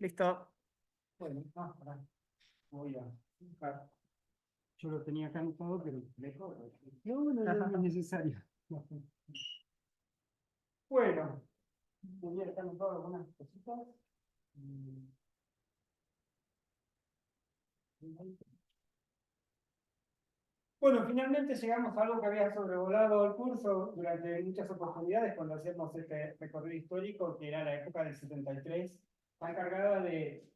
Listo. Bueno, pará. Voy a buscar. Yo lo tenía acá anotado, pero lejos. No es necesario. Bueno, voy a dejar anotado algunas cositas. Bueno, finalmente llegamos a algo que había sobrevolado el curso durante muchas oportunidades cuando hacíamos este recorrido histórico, que era la época del 73, tan cargada de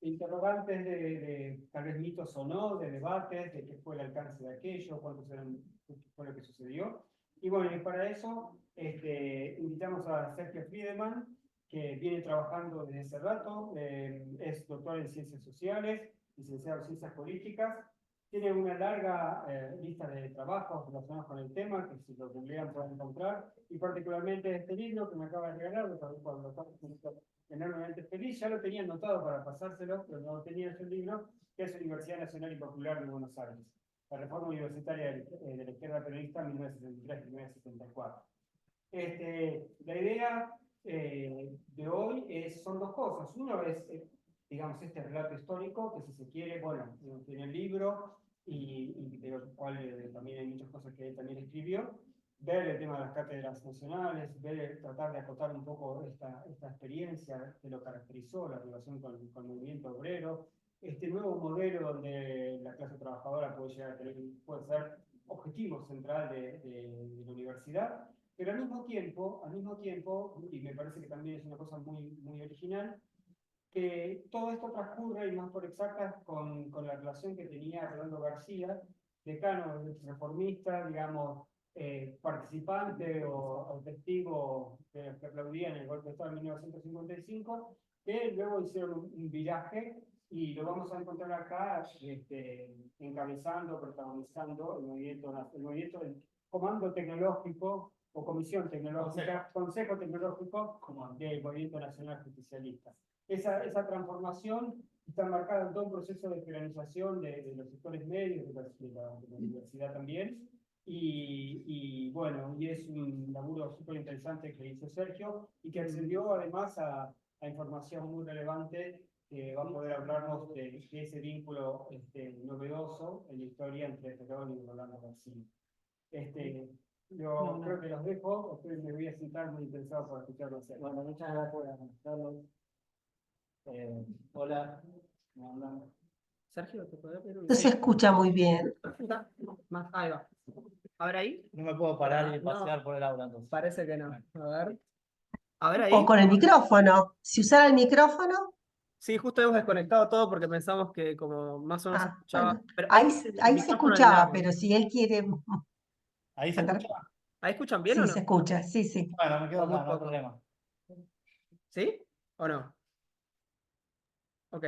interrogantes de tal vez mitos o no, de debates, de qué fue el alcance de aquello, qué fue lo que sucedió. Y bueno, y para eso invitamos a Sergio Friedemann, que viene trabajando desde hace rato, es doctor en Ciencias Sociales, licenciado en Ciencias Políticas, tiene una larga lista de trabajos relacionados con el tema, que si lo googlean pueden encontrar, y particularmente este libro que me acaba de regalar, lo estoy enormemente feliz. Ya lo tenía anotado para pasárselo, pero no lo tenía ese libro, que es Universidad Nacional y Popular de Buenos Aires, la reforma universitaria de la izquierda peronista 1973-1974. La idea de hoy son dos cosas. Uno es, digamos, este relato histórico, que si se quiere, bueno, tiene el libro, y de lo cual también hay muchas cosas que él también escribió, ver el tema de las cátedras nacionales, tratar de acotar un poco esta experiencia que lo caracterizó, la relación con el movimiento obrero, este nuevo modelo donde la clase trabajadora puede ser objetivo central de la universidad, pero al mismo tiempo, y me parece que también es una cosa muy original, que todo esto transcurre, y más por exactas, con la relación que tenía Rolando García, decano reformista, digamos, participante o testigo que aplaudía en el golpe de Estado de 1955, que luego hicieron un viraje, y lo vamos a encontrar acá encabezando, protagonizando el movimiento del Comando Tecnológico o Comisión Tecnológica, Consejo Tecnológico del Movimiento Nacional Justicialista. Esa transformación está marcada en todo un proceso de organización de los sectores medios, de la universidad también, y bueno, y es un laburo súper interesante que hizo Sergio, y que accedió además a información muy relevante, que va a poder hablarnos de ese vínculo novedoso en la historia entre Perón y Rolando García. Yo creo que los dejo, me voy a sentar muy interesado por escucharlo hacer. Bueno, muchas gracias, Carlos. Hola. Sergio, ¿te puedo pedir un... No se escucha muy bien. Más, ahí va. A ver ahí. No me puedo parar y pasear por el aula, entonces. Parece que no. A ver. A ver ahí. O con el micrófono. Si usara el micrófono. Sí, justo hemos desconectado todo porque pensamos que como más o menos se escuchaba. Bueno. Pero Ahí el se micrófono escuchaba, del lado. pero si él quiere. ¿Ahí se escucha? ¿Ahí escuchan bien Sí, o no? se escucha, sí. Bueno, me quedo Muy acá, no hay poco. problema. ¿Sí? ¿O no? Ok.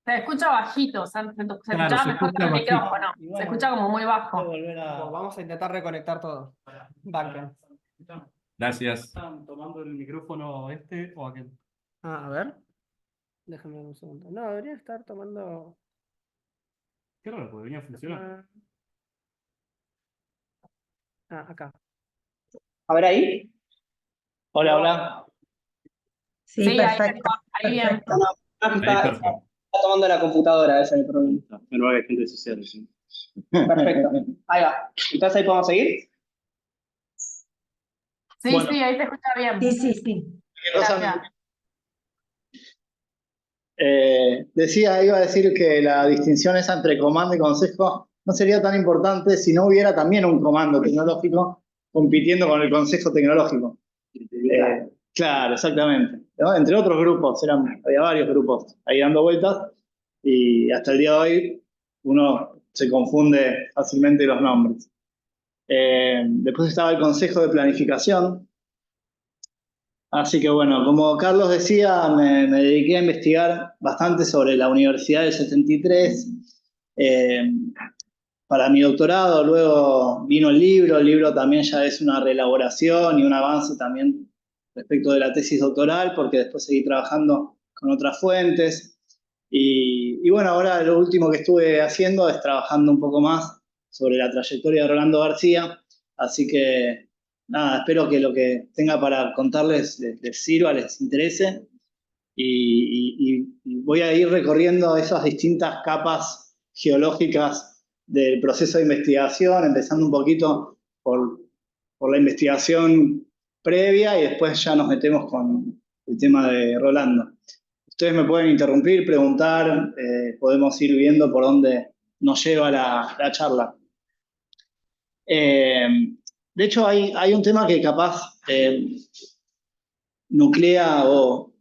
Se escucha bajito, se escuchaba se mejor escucha con el bajito. micrófono. Y bueno, Se escucha como muy Voy a bajo. volver a... Bueno, vamos a intentar reconectar todo. Banquen. Gracias. ¿Están tomando el micrófono o aquel? A ver. Déjame un segundo. No, debería estar tomando. Qué raro, porque venía a funcionar. Acá. A ver ahí. Hola, hola. Sí, Sí, ahí perfecto. mejor, ahí bien. Perfecto. Está tomando la computadora, ese es el problema. pero hay gente social, sí. Perfecto. Ahí va. Entonces ahí podemos seguir. Sí, Bueno. sí, ahí se escucha bien. Sí. Gracias. Iba a decir que la distinción esa entre comando y consejo no sería tan importante si no hubiera también un comando tecnológico compitiendo con el consejo tecnológico. Claro, exactamente. ¿No? Entre otros grupos, había varios grupos ahí dando vueltas, y hasta el día de hoy uno se confunde fácilmente los nombres. Después estaba el Consejo de Planificación. Así que bueno, como Carlos decía, me dediqué a investigar bastante sobre la Universidad del 73. Para mi doctorado luego vino el libro también ya es una reelaboración y un avance también respecto de la tesis doctoral, porque después seguí trabajando con otras fuentes. Y bueno, ahora lo último que estuve haciendo es trabajando un poco más sobre la trayectoria de Rolando García, así que nada, espero que lo que tenga para contarles les sirva, les interese. y voy a ir recorriendo esas distintas capas geológicas del proceso de investigación, empezando un poquito por la investigación previa y después ya nos metemos con el tema de Rolando. Ustedes me pueden interrumpir, preguntar, podemos ir viendo por dónde nos lleva la charla. De hecho, hay un tema que capaz nuclea o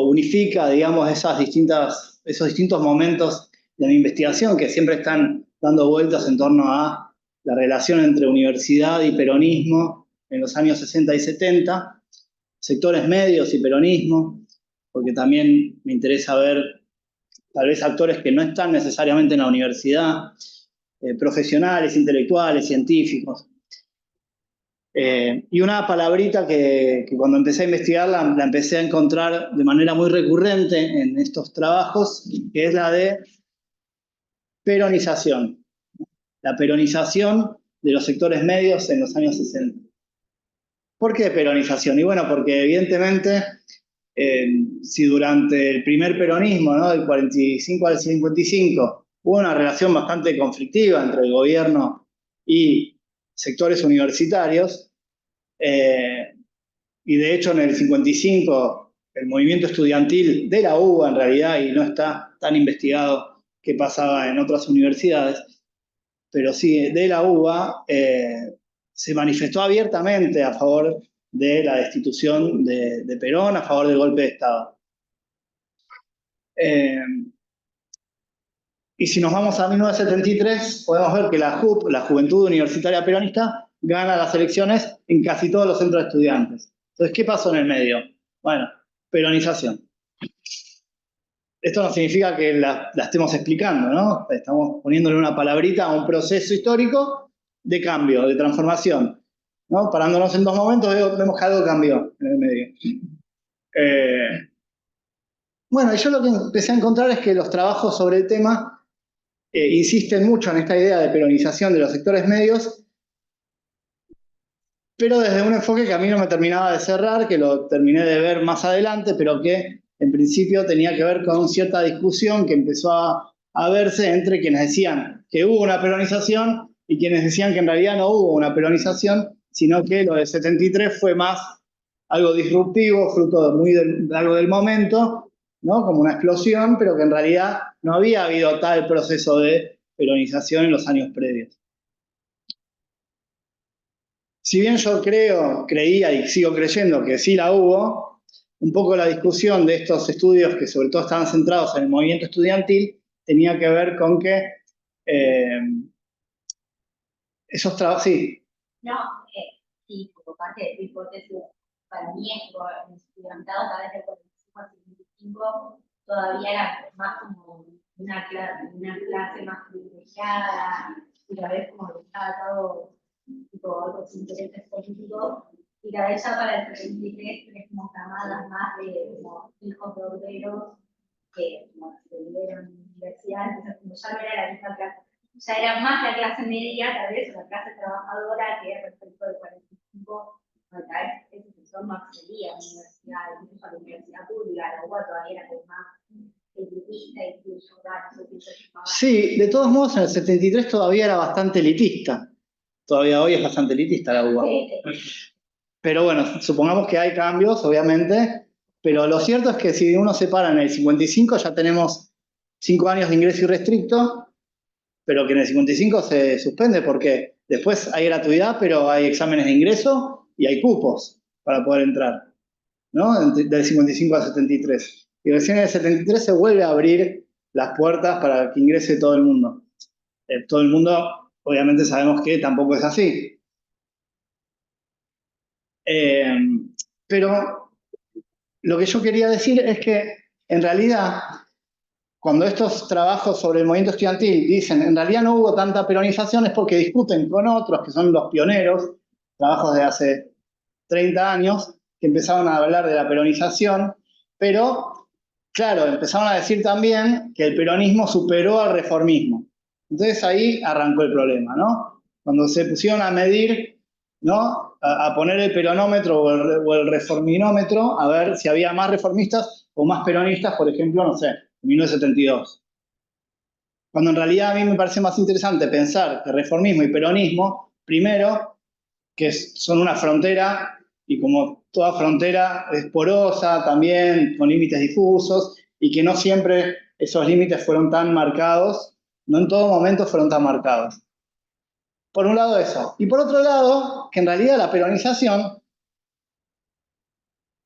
unifica, digamos, esos distintos momentos de mi investigación que siempre están dando vueltas en torno a la relación entre universidad y peronismo en los años 60 y 70, sectores medios y peronismo, porque también me interesa ver tal vez actores que no están necesariamente en la universidad, profesionales, intelectuales, científicos. Y una palabrita que cuando empecé a investigarla la empecé a encontrar de manera muy recurrente en estos trabajos, que es la de peronización. La peronización de los sectores medios en los años 60. ¿Por qué peronización? Y bueno, porque evidentemente, si durante el primer peronismo, ¿no?, del 45 al 55, hubo una relación bastante conflictiva entre el gobierno y sectores universitarios, y de hecho en el 55 el movimiento estudiantil de la UBA en realidad, y no está tan investigado qué pasaba en otras universidades, pero sí, de la UBA, se manifestó abiertamente a favor de la destitución de Perón, a favor del golpe de Estado. Y si nos vamos a 1973, podemos ver que la JUP, la Juventud Universitaria Peronista, gana las elecciones en casi todos los centros de estudiantes. Entonces, ¿qué pasó en el medio? Bueno, peronización. Esto no significa que la estemos explicando, ¿no? Estamos poniéndole una palabrita a un proceso histórico de cambio, de transformación, ¿no? Parándonos en dos momentos, vemos que algo cambió en el medio. Bueno, yo lo que empecé a encontrar es que los trabajos sobre el tema insisten mucho en esta idea de peronización de los sectores medios, pero desde un enfoque que a mí no me terminaba de cerrar, que lo terminé de ver más adelante, pero que en principio tenía que ver con cierta discusión que empezó a verse entre quienes decían que hubo una peronización y quienes decían que en realidad no hubo una peronización, sino que lo del 73 fue más algo disruptivo, fruto de algo del momento, ¿no?, como una explosión, pero que en realidad no había habido tal proceso de peronización en los años previos. Si bien yo creía y sigo creyendo que sí la hubo, un poco la discusión de estos estudios que sobre todo estaban centrados en el movimiento estudiantil tenía que ver con que esos trabajos... Sí. No, sí, como parte de tu hipótesis, para mí es que el estudiantado a través del 45 al 55 todavía era más como una clase más privilegiada, y la vez como que estaba todo tipo otros intereses políticos, y la vez ya para el 73 tenés como camadas más de como hijos de obreros que como se vivieron en universidades, entonces como ya no era la misma clase, ya era más la clase media, tal vez, o la clase trabajadora que respecto del 45, tal vez ese sector no accedía a la universidad, incluso a la universidad pública, la UBA todavía era como más elitista, incluso, no sé si se Sí, de todos modos en el 73 todavía era bastante elitista. Todavía hoy es bastante elitista la UBA. Sí. Pero bueno, supongamos que hay cambios, obviamente, pero lo cierto es que si uno se para en el 55 ya tenemos 5 años de ingreso irrestricto, pero que en el 55 se suspende porque después hay gratuidad, pero hay exámenes de ingreso y hay cupos para poder entrar, ¿no? Del 55 al 73. Y recién en el 73 se vuelve a abrir las puertas para que ingrese todo el mundo. Todo el mundo, obviamente sabemos que tampoco es así. Pero lo que yo quería decir es que, en realidad, cuando estos trabajos sobre el movimiento estudiantil dicen en realidad no hubo tanta peronización, es porque discuten con otros, que son los pioneros, trabajos de hace 30 años, que empezaron a hablar de la peronización, pero, claro, empezaron a decir también que el peronismo superó al reformismo. Entonces ahí arrancó el problema, ¿no? Cuando se pusieron a medir, ¿no?, a poner el peronómetro o el reforminómetro, a ver si había más reformistas o más peronistas, por ejemplo, no sé, en 1972. Cuando en realidad a mí me parece más interesante pensar que reformismo y peronismo, primero, que son una frontera, y como toda frontera es porosa también, con límites difusos, y que no siempre esos límites fueron tan marcados, no en todo momento fueron tan marcados. Por un lado eso. Y por otro lado, que en realidad la peronización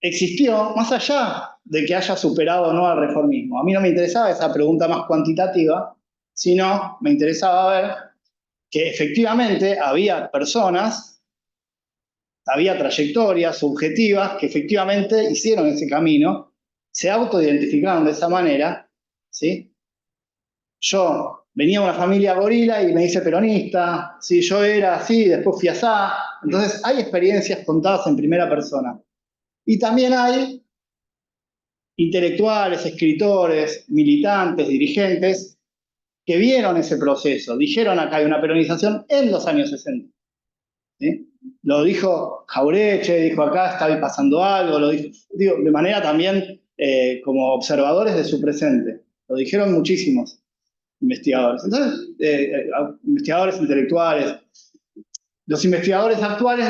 existió más allá de que haya superado o no al reformismo. A mí no me interesaba esa pregunta más cuantitativa, sino me interesaba ver que efectivamente había personas, había trayectorias subjetivas que efectivamente hicieron ese camino, se autoidentificaron de esa manera, ¿sí? Yo venía de una familia gorila y me hice peronista, ¿sí? Yo era así, después fui así. Entonces hay experiencias contadas en primera persona. Y también hay intelectuales, escritores, militantes, dirigentes, que vieron ese proceso, dijeron acá hay una peronización en los años 60. ¿Sí? Lo dijo Jaureche, dijo acá está pasando algo, lo dijo, digo, de manera también como observadores de su presente. Lo dijeron muchísimos investigadores. Entonces, investigadores intelectuales. Los investigadores actuales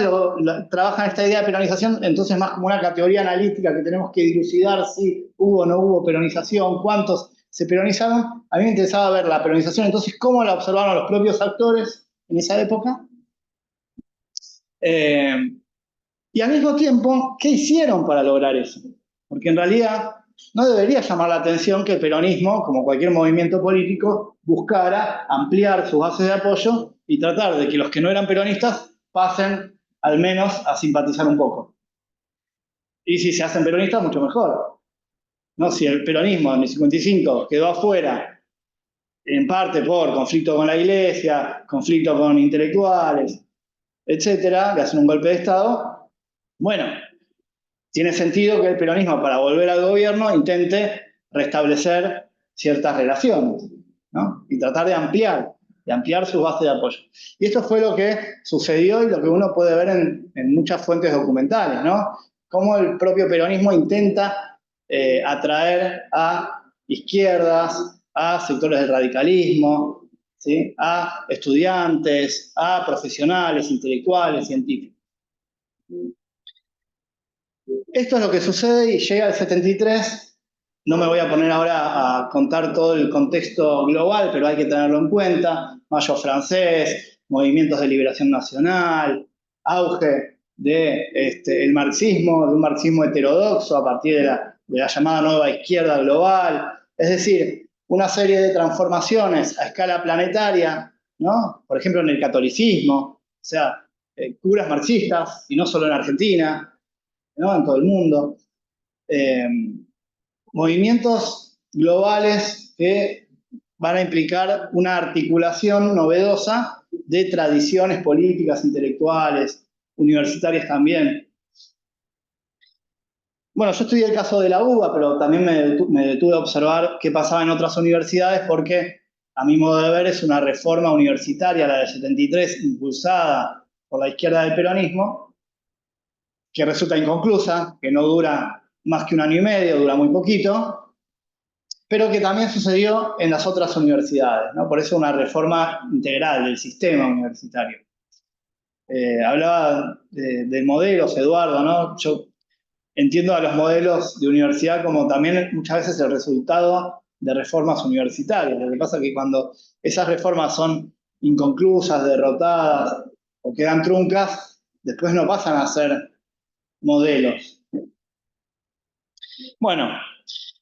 trabajan esta idea de peronización, entonces más como una categoría analítica que tenemos que dilucidar si hubo o no hubo peronización, cuántos se peronizaron. A mí me interesaba ver la peronización, entonces cómo la observaron los propios actores en esa época. Y al mismo tiempo, ¿qué hicieron para lograr eso? Porque en realidad no debería llamar la atención que el peronismo, como cualquier movimiento político, buscara ampliar sus bases de apoyo y tratar de que los que no eran peronistas pasen al menos a simpatizar un poco. Y si se hacen peronistas, mucho mejor. ¿No? Si el peronismo en el 55 quedó afuera, en parte por conflicto con la iglesia, conflicto con intelectuales, etcétera, le hacen un golpe de Estado, bueno, tiene sentido que el peronismo, para volver al gobierno, intente restablecer ciertas relaciones, ¿no? Y tratar de ampliar su base de apoyo. Y esto fue lo que sucedió y lo que uno puede ver en muchas fuentes documentales, ¿no? Cómo el propio peronismo intenta atraer a izquierdas, a sectores del radicalismo, ¿sí? A estudiantes, a profesionales, intelectuales, científicos. Esto es lo que sucede y llega el 73. No me voy a poner ahora a contar todo el contexto global, pero hay que tenerlo en cuenta. Mayo francés, movimientos de liberación nacional, auge del marxismo, de un marxismo heterodoxo a partir de la llamada nueva izquierda global. Es decir, una serie de transformaciones a escala planetaria, ¿no? Por ejemplo, en el catolicismo, o sea, curas marxistas, y no solo en Argentina, ¿no? En todo el mundo. Movimientos globales que van a implicar una articulación novedosa de tradiciones políticas, intelectuales, universitarias también. Bueno, yo estudié el caso de la UBA, pero también me detuve a observar qué pasaba en otras universidades porque, a mi modo de ver, es una reforma universitaria, la del 73, impulsada por la izquierda del peronismo, que resulta inconclusa, que no dura más que un año y medio, dura muy poquito, pero que también sucedió en las otras universidades, ¿no? Por eso una reforma integral del sistema universitario. Hablaba de modelos, Eduardo, ¿no? Yo entiendo a los modelos de universidad como también muchas veces el resultado de reformas universitarias. Lo que pasa es que cuando esas reformas son inconclusas, derrotadas o quedan truncas, después no pasan a ser modelos. Bueno,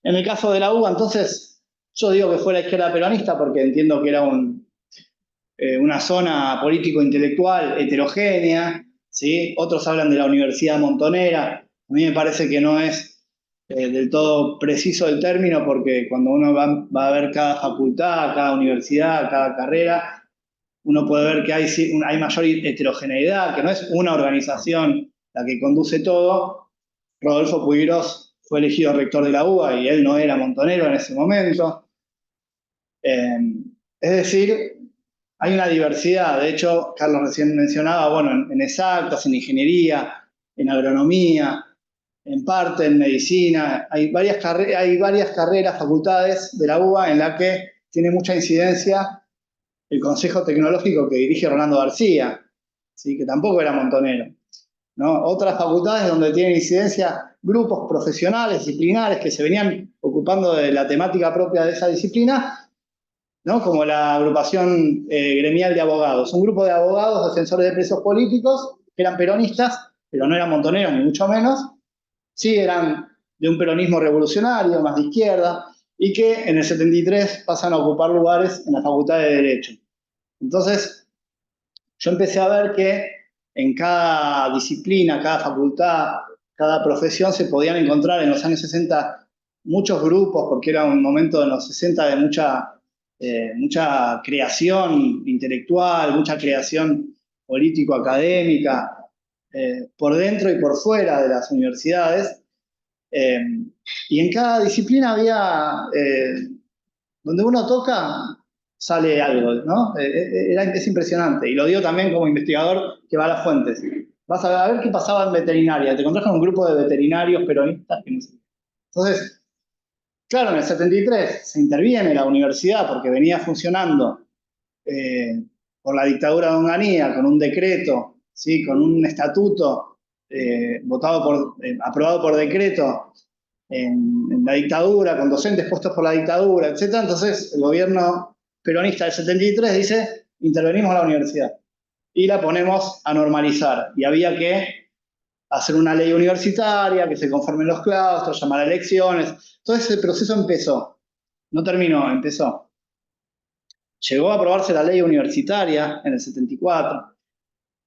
en el caso de la UBA, entonces, yo digo que fue la izquierda peronista porque entiendo que era una zona político-intelectual heterogénea, ¿sí? Otros hablan de la Universidad Montonera. A mí me parece que no es del todo preciso el término porque cuando uno va a ver cada facultad, cada universidad, cada carrera, uno puede ver que hay mayor heterogeneidad, que no es una organización la que conduce todo. Rodolfo Puigros fue elegido rector de la UBA y él no era montonero en ese momento. Es decir, hay una diversidad. De hecho, Carlos recién mencionaba, bueno, en exactas, en ingeniería, en agronomía, en parte en medicina. Hay varias carreras, facultades de la UBA en la que tiene mucha incidencia el Consejo Tecnológico que dirige Rolando García, ¿sí? Que tampoco era montonero, ¿no? Otras facultades donde tienen incidencia grupos profesionales, disciplinares, que se venían ocupando de la temática propia de esa disciplina, ¿no? Como la agrupación gremial de abogados. Un grupo de abogados defensores de presos políticos que eran peronistas, pero no eran montoneros, ni mucho menos. Sí eran de un peronismo revolucionario, más de izquierda, y que en el 73 pasan a ocupar lugares en la Facultad de Derecho. Entonces, yo empecé a ver que en cada disciplina, cada facultad, cada profesión se podían encontrar en los años 60 muchos grupos, porque era un momento en los 60 de mucha creación intelectual, mucha creación político-académica, por dentro y por fuera de las universidades. Y en cada disciplina había, donde uno toca, sale algo, ¿no? Es impresionante. Y lo digo también como investigador que va a las fuentes. Vas a ver qué pasaba en veterinaria. Te encontrás con un grupo de veterinarios peronistas que no sé. Entonces, claro, en el 73 se interviene la universidad porque venía funcionando por la dictadura de Onganía, con un decreto, ¿sí? Con un estatuto aprobado por decreto en la dictadura, con docentes puestos por la dictadura, etc. Entonces el gobierno peronista del 73 dice, intervenimos a la universidad y la ponemos a normalizar. Y había que hacer una ley universitaria, que se conformen los claustros, llamar a elecciones. Todo ese proceso empezó. No terminó, empezó. Llegó a aprobarse la ley universitaria en el 74.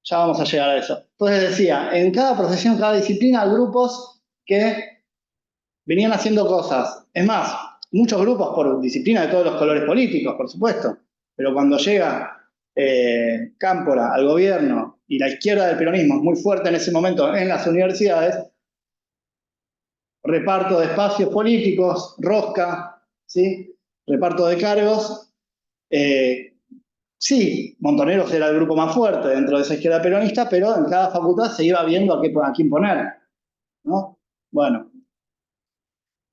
Ya vamos a llegar a eso. Entonces decía, en cada profesión, cada disciplina, hay grupos que venían haciendo cosas. Es más, muchos grupos por disciplina de todos los colores políticos, por supuesto. Pero cuando llega Cámpora al gobierno y la izquierda del peronismo es muy fuerte en ese momento en las universidades, reparto de espacios políticos, rosca, ¿sí? Reparto de cargos. Sí, Montoneros era el grupo más fuerte dentro de esa izquierda peronista, pero en cada facultad se iba viendo a quién poner, ¿no? Bueno,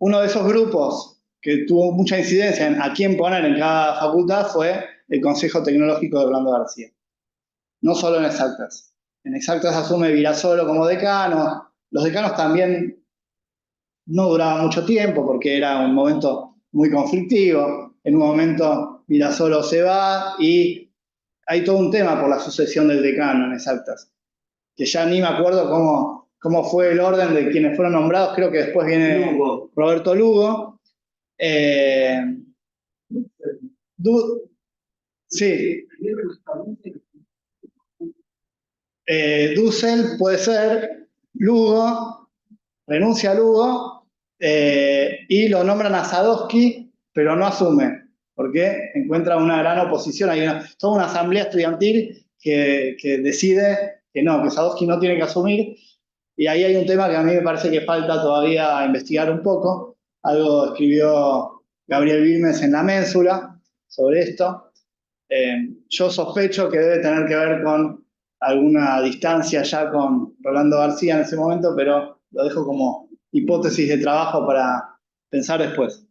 uno de esos grupos que tuvo mucha incidencia en a quién poner en cada facultad fue el Consejo Tecnológico de Rolando García. No solo en Exactas. En Exactas asume Virasolo como decano. Los decanos también no duraban mucho tiempo porque era un momento muy conflictivo. En un momento Virasolo se va y hay todo un tema por la sucesión del decano en Exactas, que ya ni me acuerdo cómo fue el orden de quienes fueron nombrados. Creo que después viene Roberto Lugo. Sí. Dussel puede ser, Lugo, renuncia a Lugo y lo nombran a Sadowski, pero no asume, porque encuentra una gran oposición. Hay toda una asamblea estudiantil que decide que Sadowski no tiene que asumir, y ahí hay un tema que a mí me parece que falta todavía investigar un poco. Algo escribió Gabriel Vilmes en La Ménsula sobre esto. Yo sospecho que debe tener que ver con alguna distancia ya con Rolando García en ese momento, pero lo dejo como hipótesis de trabajo para pensar después.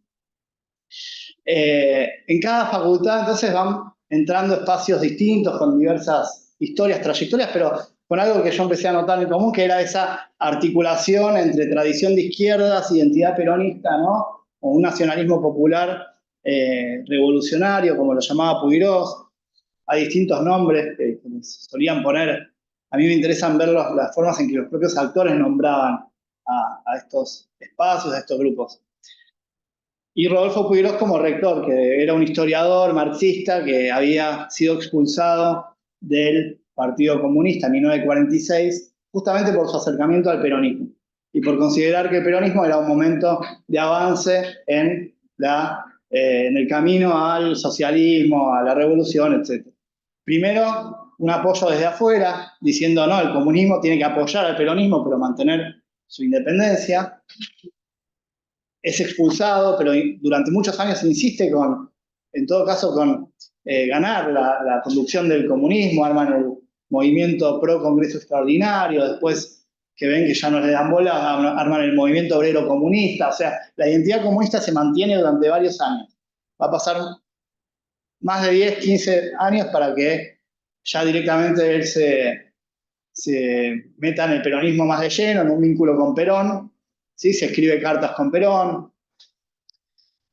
En cada facultad entonces van entrando espacios distintos con diversas historias, trayectorias, pero con algo que yo empecé a notar en común, que era esa articulación entre tradición de izquierdas, identidad peronista, ¿no? O un nacionalismo popular revolucionario, como lo llamaba Puigros. Hay distintos nombres que solían poner. A mí me interesan ver las formas en que los propios actores nombraban a estos espacios, a estos grupos. Y Rodolfo Puigros como rector, que era un historiador marxista que había sido expulsado del Partido Comunista en 1946, justamente por su acercamiento al peronismo y por considerar que el peronismo era un momento de avance en el camino al socialismo, a la revolución, etc. Primero, un apoyo desde afuera, diciendo, no, el comunismo tiene que apoyar al peronismo, pero mantener su independencia. Es expulsado, pero durante muchos años insiste en todo caso, con ganar la conducción del comunismo. Arman el movimiento pro Congreso Extraordinario, después que ven que ya no le dan bola, arman el movimiento obrero comunista. O sea, la identidad comunista se mantiene durante varios años. Va a pasar más de 10, 15 años para que ya directamente él se meta en el peronismo más de lleno, en un vínculo con Perón, ¿sí? Se escribe cartas con Perón.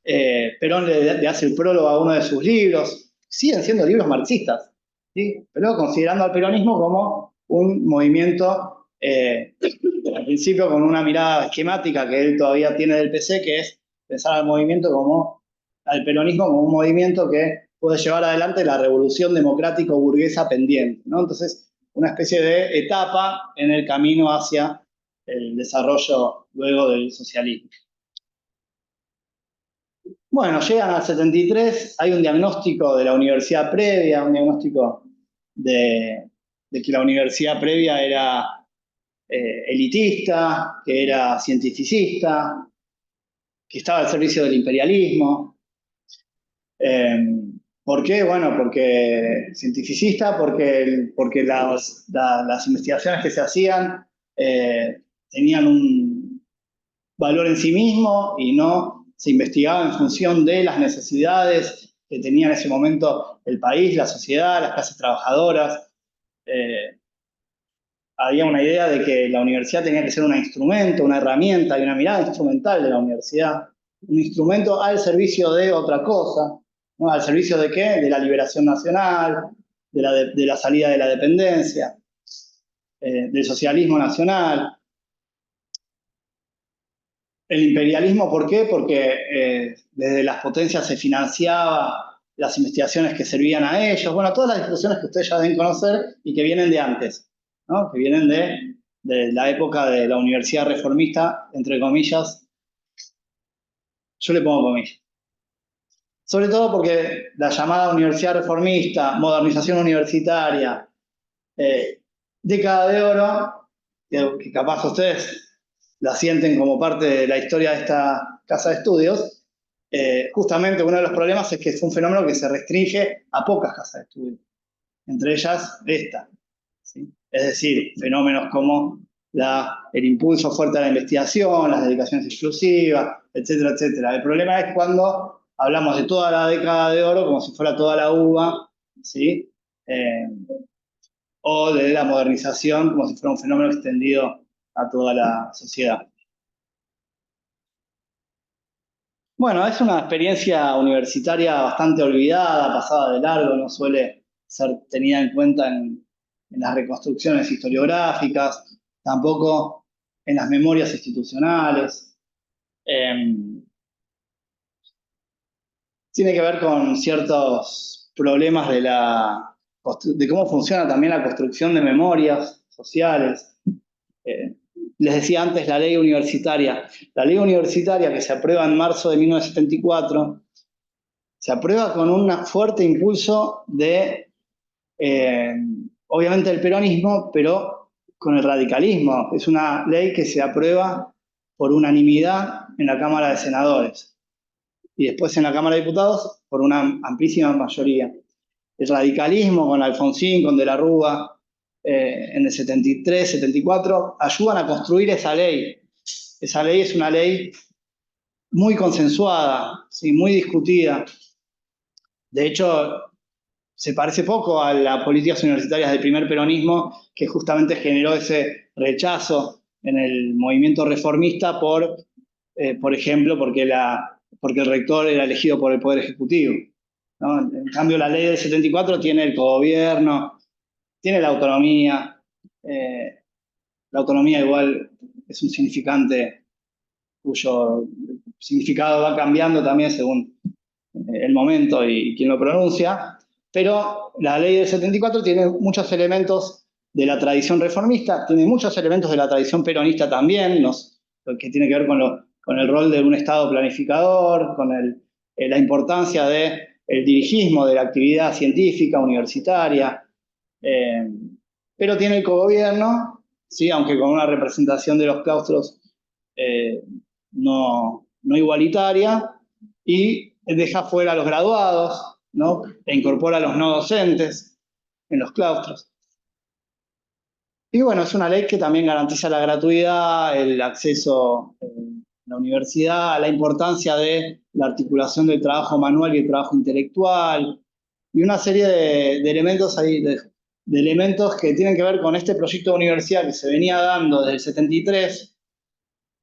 Perón le hace el prólogo a uno de sus libros. Siguen siendo libros marxistas, ¿sí? Pero considerando al peronismo como un movimiento, al principio con una mirada esquemática que él todavía tiene del PC, que es pensar al movimiento al peronismo como un movimiento que puede llevar adelante la revolución democrático-burguesa pendiente, ¿no? Entonces, una especie de etapa en el camino hacia el desarrollo luego del socialismo. Bueno, llegan al 73, hay un diagnóstico de la universidad previa, un diagnóstico de que la universidad previa era elitista, que era cientificista, que estaba al servicio del imperialismo. ¿Por qué? Bueno, porque cientificista, porque las investigaciones que se hacían tenían un valor en sí mismo y no se investigaba en función de las necesidades que tenía en ese momento el país, la sociedad, las clases trabajadoras. Había una idea de que la universidad tenía que ser un instrumento, una herramienta y una mirada instrumental de la universidad, un instrumento al servicio de otra cosa, ¿no? ¿Al servicio de qué? De la liberación nacional, de la salida de la dependencia, del socialismo nacional. El imperialismo, ¿por qué? Porque desde las potencias se financiaba las investigaciones que servían a ellos. Bueno, todas las discusiones que ustedes ya deben conocer y que vienen de antes, ¿no? Que vienen de la época de la universidad reformista, entre comillas. Yo le pongo comillas. Sobre todo porque la llamada universidad reformista, modernización universitaria, década de oro, que capaz ustedes la sienten como parte de la historia de esta casa de estudios, justamente uno de los problemas es que es un fenómeno que se restringe a pocas casas de estudios, entre ellas esta, ¿sí? Es decir, fenómenos como el impulso fuerte a la investigación, las dedicaciones exclusivas, etcétera, etcétera. El problema es cuando hablamos de toda la década de oro como si fuera toda la uva, ¿sí? O de la modernización como si fuera un fenómeno extendido a toda la sociedad. Bueno, es una experiencia universitaria bastante olvidada, pasada de largo, no suele ser tenida en cuenta en las reconstrucciones historiográficas, tampoco en las memorias institucionales. Tiene que ver con ciertos problemas de cómo funciona también la construcción de memorias sociales. Les decía antes la ley universitaria. La ley universitaria que se aprueba en marzo de 1974, se aprueba con un fuerte impulso obviamente del peronismo, pero con el radicalismo. Es una ley que se aprueba por unanimidad en la Cámara de Senadores y después en la Cámara de Diputados por una amplísima mayoría. El radicalismo con Alfonsín, con De la Rúa, en el 73, 74, ayudan a construir esa ley. Esa ley es una ley muy consensuada, ¿sí? Muy discutida. De hecho, se parece poco a las políticas universitarias del primer peronismo, que justamente generó ese rechazo en el movimiento reformista por ejemplo, porque el rector era elegido por el Poder Ejecutivo, ¿no? En cambio, la ley del 74 tiene el cogobierno, tiene la autonomía. La autonomía igual es un significante cuyo significado va cambiando también según el momento y quien lo pronuncia, pero la ley del 74 tiene muchos elementos de la tradición reformista, tiene muchos elementos de la tradición peronista también, lo que tiene que ver con el rol de un Estado planificador, con la importancia del dirigismo de la actividad científica, universitaria, pero tiene el cogobierno, ¿sí? Aunque con una representación de los claustros no igualitaria, y deja fuera a los graduados, ¿no? E incorpora a los no docentes en los claustros. Y bueno, es una ley que también garantiza la gratuidad, el acceso a la universidad, la importancia de la articulación del trabajo manual y el trabajo intelectual, y una serie de elementos ahí, de elementos que tienen que ver con este proyecto de universidad que se venía dando desde el 73,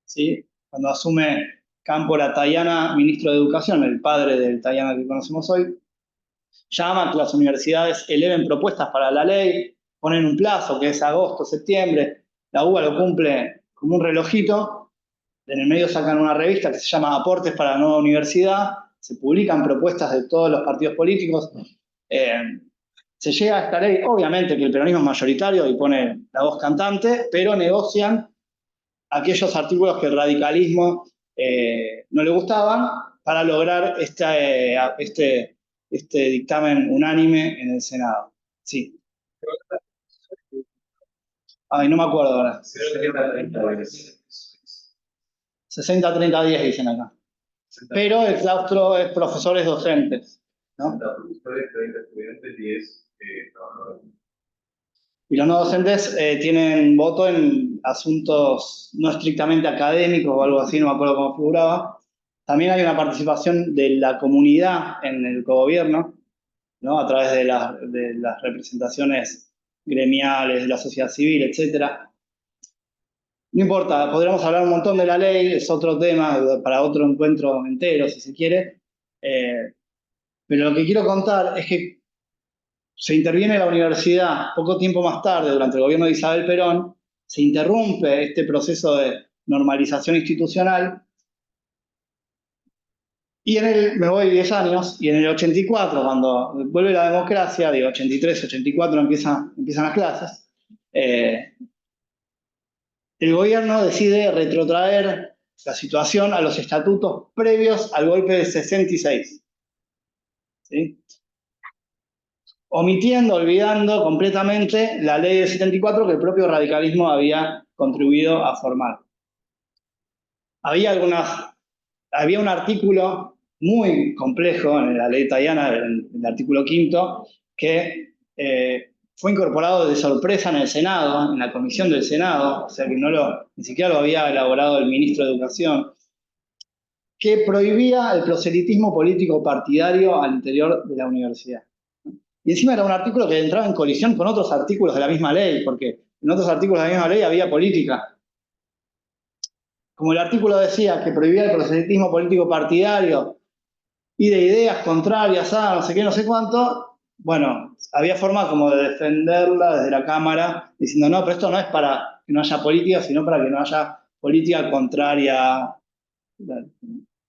¿sí? Cuando asume Cámpora Tayana, ministro de Educación, el padre del Tayana que conocemos hoy, llama a que las universidades eleven propuestas para la ley, ponen un plazo que es agosto, septiembre, la UBA lo cumple como un relojito, en el medio sacan una revista que se llama Aportes para la Nueva Universidad, se publican propuestas de todos los partidos políticos, se llega a esta ley, obviamente que el peronismo es mayoritario y pone la voz cantante, pero negocian aquellos artículos que el radicalismo no le gustaban para lograr este dictamen unánime en el Senado. Sí. Ay, no me acuerdo ahora. 60-30-10 dicen acá. Pero el claustro es profesores docentes, ¿no? Profesores, 30 estudiantes, 10 trabajadores. Y los no docentes tienen voto en asuntos no estrictamente académicos o algo así, no me acuerdo cómo figuraba. También hay una participación de la comunidad en el cogobierno, ¿no? A través de las representaciones gremiales, de la sociedad civil, etcétera. No importa, podríamos hablar un montón de la ley, es otro tema para otro encuentro entero, si se quiere. Pero lo que quiero contar es que se interviene la universidad poco tiempo más tarde, durante el gobierno de Isabel Perón, se interrumpe este proceso de normalización institucional, y me voy 10 años, y en el 84, cuando vuelve la democracia, digo 83, 84 empiezan las clases, el gobierno decide retrotraer la situación a los estatutos previos al golpe del 66. ¿Sí? Omitiendo, olvidando completamente la ley del 74 que el propio radicalismo había contribuido a formar. Había un artículo muy complejo en la ley Tayana, el artículo 5, que fue incorporado de sorpresa en el Senado, en la comisión del Senado, o sea que ni siquiera lo había elaborado el ministro de Educación, que prohibía el proselitismo político partidario al interior de la universidad. Y encima era un artículo que entraba en colisión con otros artículos de la misma ley, porque en otros artículos de la misma ley había política. Como el artículo decía que prohibía el proselitismo político partidario y de ideas contrarias a no sé qué, no sé cuánto, bueno, había forma como de defenderla desde la Cámara, diciendo, no, pero esto no es para que no haya política, sino para que no haya política contraria a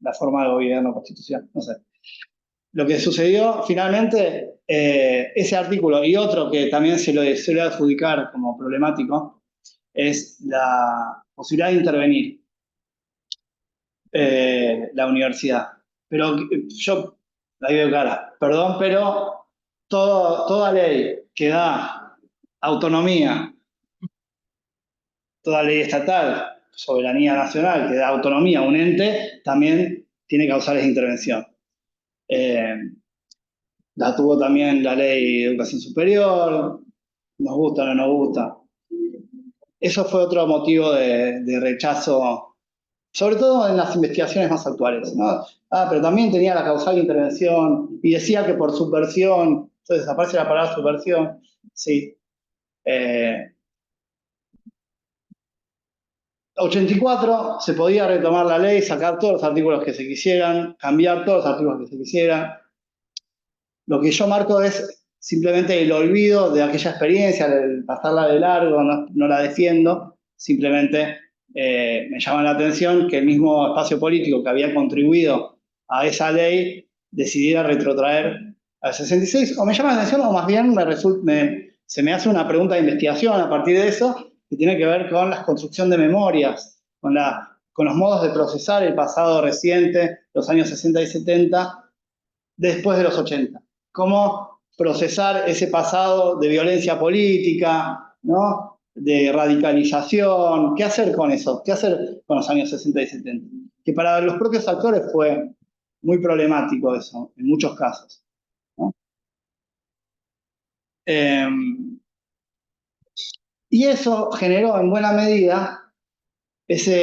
la forma de gobierno, constitución, no sé. Lo que sucedió finalmente, ese artículo y otro que también se lo suele adjudicar como problemático, es la posibilidad de intervenir la universidad. Pero yo, ahí veo cara, perdón, pero toda ley que da autonomía, toda ley estatal, soberanía nacional, que da autonomía a un ente, también tiene causales de intervención. La tuvo también la ley de educación superior, nos gusta o no nos gusta. Eso fue otro motivo de rechazo, sobre todo en las investigaciones más actuales, ¿no? Pero también tenía la causal de intervención y decía que por subversión, entonces aparece la palabra subversión, sí. 84 se podía retomar la ley, sacar todos los artículos que se quisieran, cambiar todos los artículos que se quisieran. Lo que yo marco es simplemente el olvido de aquella experiencia, el pasarla de largo, no la defiendo, simplemente me llama la atención que el mismo espacio político que había contribuido a esa ley decidiera retrotraer al 66, o me llama la atención, o más bien se me hace una pregunta de investigación a partir de eso, que tiene que ver con la construcción de memorias, con los modos de procesar el pasado reciente, los años 60 y 70, después de los 80. Cómo procesar ese pasado de violencia política, ¿no? De radicalización, ¿qué hacer con eso? ¿Qué hacer con los años 60 y 70? Que para los propios actores fue muy problemático eso, en muchos casos, ¿no? Y eso generó en buena medida esa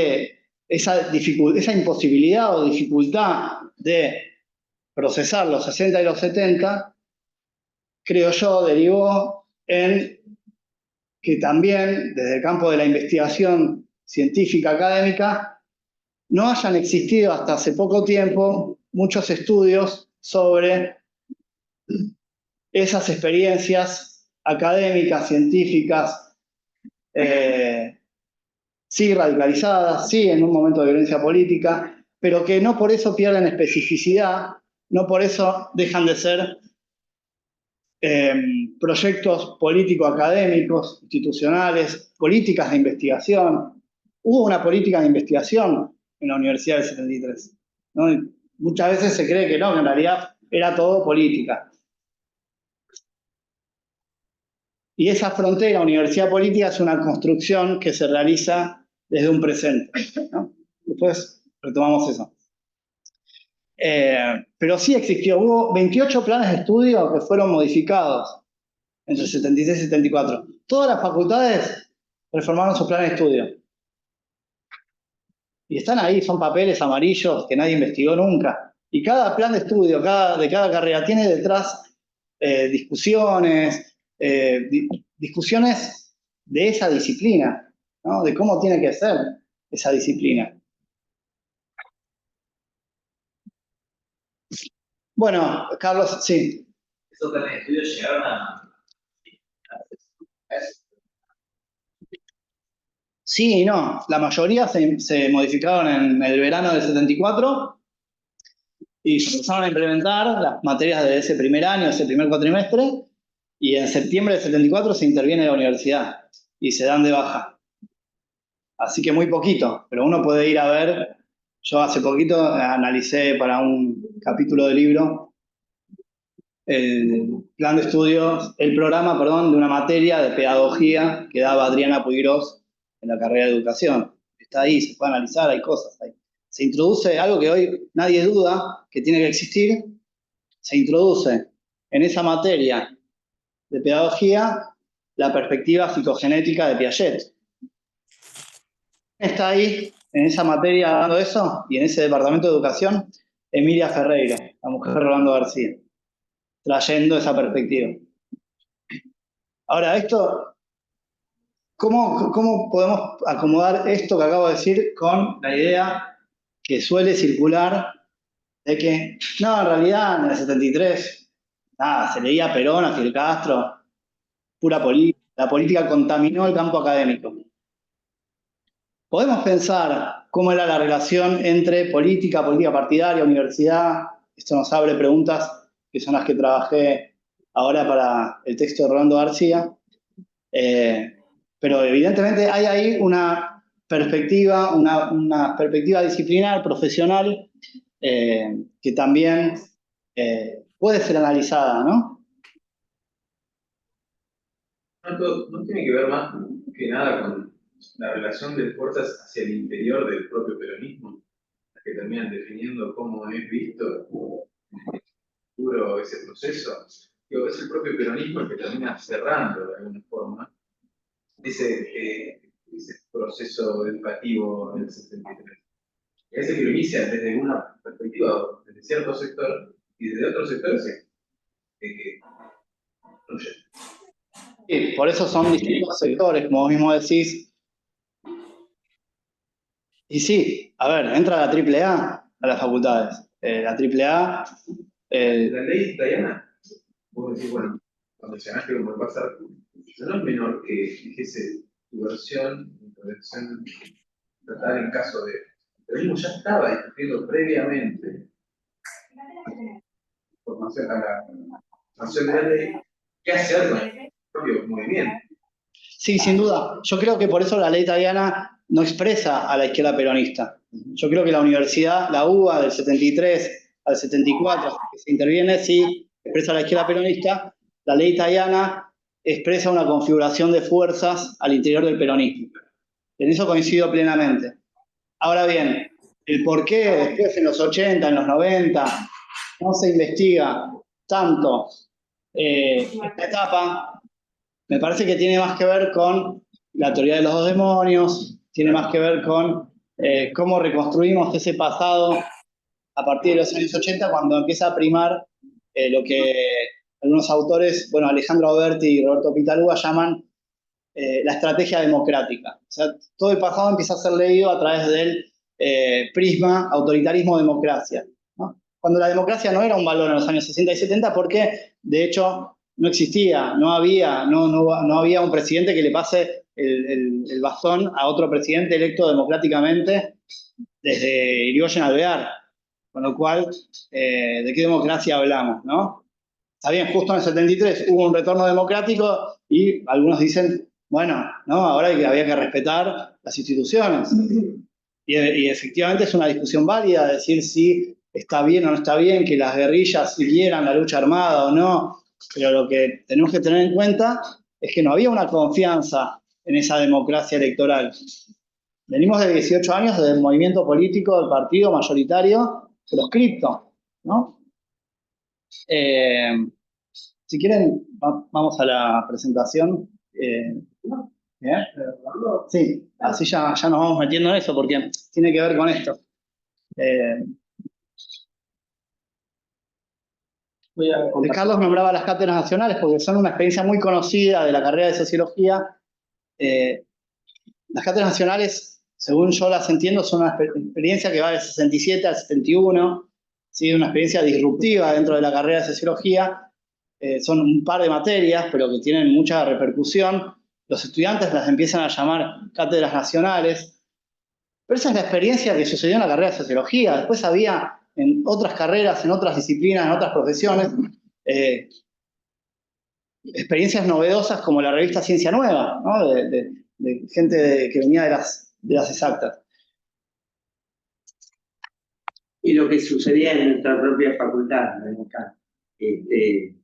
imposibilidad o dificultad de procesar los 60 y los 70, creo yo, derivó en que también desde el campo de la investigación científica académica no hayan existido hasta hace poco tiempo muchos estudios sobre esas experiencias académicas, científicas, sí radicalizadas, sí en un momento de violencia política, pero que no por eso pierden especificidad, no por eso dejan de ser proyectos político-académicos, institucionales, políticas de investigación. Hubo una política de investigación en la Universidad del 73, ¿no? Y muchas veces se cree que no, que en realidad era todo política. Y esa frontera universidad-política es una construcción que se realiza desde un presente, ¿no? Después retomamos eso. Pero sí existió, hubo 28 planes de estudio que fueron modificados entre 76 y 74. Todas las facultades reformaron sus planes de estudio. Y están ahí, son papeles amarillos que nadie investigó nunca. Y cada plan de estudio de cada carrera tiene detrás discusiones, discusiones de esa disciplina, ¿no? De cómo tiene que ser esa disciplina. Bueno, Carlos, sí. ¿Esos planes de estudio llegaron a...? Sí y no. La mayoría se modificaron en el verano del 74 y se empezaron a implementar las materias de ese primer año, ese primer cuatrimestre, y en septiembre del 74 se interviene la universidad y se dan de baja. Así que muy poquito, pero uno puede ir a ver. Yo hace poquito analicé para un capítulo de libro el plan de estudios, el programa, perdón, de una materia de pedagogía que daba Adriana Puigros en la carrera de educación. Está ahí, se puede analizar, hay cosas ahí. Se introduce algo que hoy nadie duda que tiene que existir, se introduce en esa materia de pedagogía la perspectiva psicogenética de Piaget. Está ahí, en esa materia, dando eso, y en ese departamento de educación, Emilia Ferreira, la mujer de Rolando García, trayendo esa perspectiva. Ahora, esto, ¿cómo podemos acomodar esto que acabo de decir con la idea que suele circular de que, no, en realidad en el 73, nada, se leía Perón, a Fidel Castro, pura política, la política contaminó el campo académico? Podemos pensar cómo era la relación entre política partidaria, universidad. Esto nos abre preguntas que son las que trabajé ahora para el texto de Rolando García. Pero evidentemente hay ahí una perspectiva disciplinar, profesional, que también puede ser analizada, ¿no? No tiene que ver más que nada con la relación de fuerzas hacia el interior del propio peronismo, las que terminan definiendo cómo es visto puro ese proceso. Digo, es el propio peronismo el que termina cerrando de alguna forma ese proceso educativo del 73. Ese que lo inicia desde una perspectiva, desde cierto sector, y desde otros sectores que fluye. Sí, por eso son distintos sectores, como vos mismo decís. Y sí, a ver, entra la AAA a las facultades. La AAA... La ley Diana, vos decís, bueno, cuando mencionaste como pasa, no es menor que dijese tu versión, intervención tratada en caso de... Pero mismo ya estaba discutiendo previamente formación a la formación de la ley, qué hacer con el propio movimiento. Sí, sin duda. Yo creo que por eso la ley italiana no expresa a la izquierda peronista. Yo creo que la universidad, la UBA del 73 al 74, que se interviene, sí, expresa a la izquierda peronista. La ley italiana expresa una configuración de fuerzas al interior del peronismo. En eso coincido plenamente. Ahora bien, el por qué después en los 80, en los 90, no se investiga tanto esta etapa, me parece que tiene más que ver con la teoría de los dos demonios, tiene más que ver con cómo reconstruimos ese pasado a partir de los años 80, cuando empieza a primar lo que algunos autores, bueno, Alejandro Alberti y Roberto Pitaluga llaman la estrategia democrática. O sea, todo el pasado empieza a ser leído a través del prisma autoritarismo-democracia, ¿no? Cuando la democracia no era un valor en los años 60 y 70, porque de hecho no existía, no había un presidente que le pase el bastón a otro presidente electo democráticamente desde Irigoyen Alvear. Con lo cual, ¿de qué democracia hablamos, no? Está bien, justo en el 73 hubo un retorno democrático y algunos dicen, bueno, no, ahora había que respetar las instituciones. Y efectivamente es una discusión válida decir si está bien o no está bien que las guerrillas siguieran la lucha armada o no, pero lo que tenemos que tener en cuenta es que no había una confianza en esa democracia electoral. Venimos de 18 años del movimiento político del partido mayoritario proscripto, ¿no? Si quieren, vamos a la presentación. ¿Bien? Sí, así ya nos vamos metiendo en eso, porque tiene que ver con esto. Carlos nombraba las cátedras nacionales porque son una experiencia muy conocida de la carrera de sociología. Las cátedras nacionales, según yo las entiendo, son una experiencia que va del 67 al 71, ¿sí? Una experiencia disruptiva dentro de la carrera de sociología. Son un par de materias, pero que tienen mucha repercusión. Los estudiantes las empiezan a llamar cátedras nacionales. Pero esa es la experiencia que sucedió en la carrera de sociología. Después había en otras carreras, en otras disciplinas, en otras profesiones, experiencias novedosas como la revista Ciencia Nueva, ¿no? De gente que venía de las exactas. Y lo que sucedía en nuestra propia facultad, ¿no? Que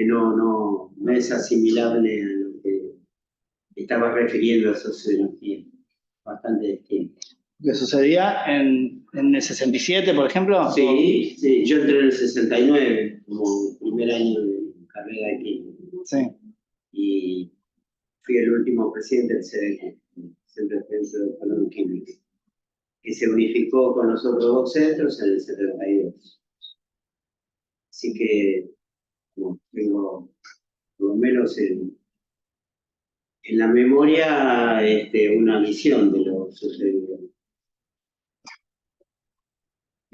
no es asimilable a lo que estaba refiriendo a sociología, bastante distinto. ¿Qué sucedía en el 67, por ejemplo? Sí, sí, yo entré en el 69, como primer año de carrera aquí. Sí. Y fui el último presidente del CDQ, Centro de Ciencia de Economía Química, que se unificó con los otros dos centros en el 72. Así que tengo, por lo menos en la memoria, una visión de lo sucedido.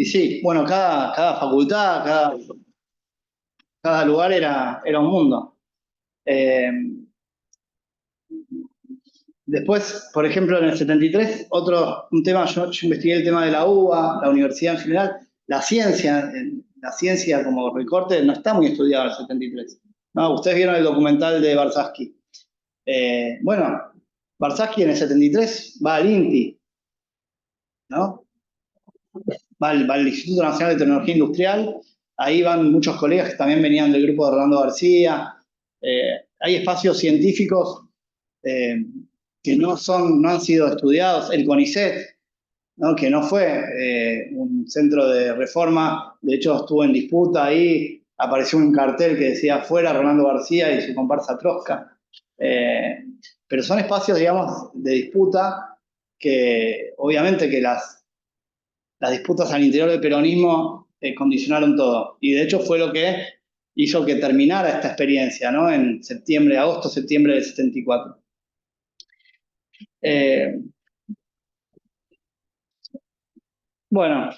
Y sí, bueno, cada facultad, cada lugar era un mundo. Después, por ejemplo, en el 73, un tema, yo investigué el tema de la UBA, la universidad en general, la ciencia como recorte no está muy estudiada en el 73. No, ustedes vieron el documental de Barsaski. Bueno, Barsaski en el 73 va al INTI, ¿no? Va al Instituto Nacional de Tecnología Industrial, ahí van muchos colegas que también venían del grupo de Orlando García. Hay espacios científicos que no han sido estudiados. El CONICET, ¿no? Que no fue un centro de reforma, de hecho estuvo en disputa ahí, apareció un cartel que decía fuera Rolando García y su comparsa Trosca. Pero son espacios, digamos, de disputa que obviamente que las disputas al interior del peronismo condicionaron todo. Y de hecho fue lo que hizo que terminara esta experiencia, ¿no? En agosto-septiembre del 74. Bueno,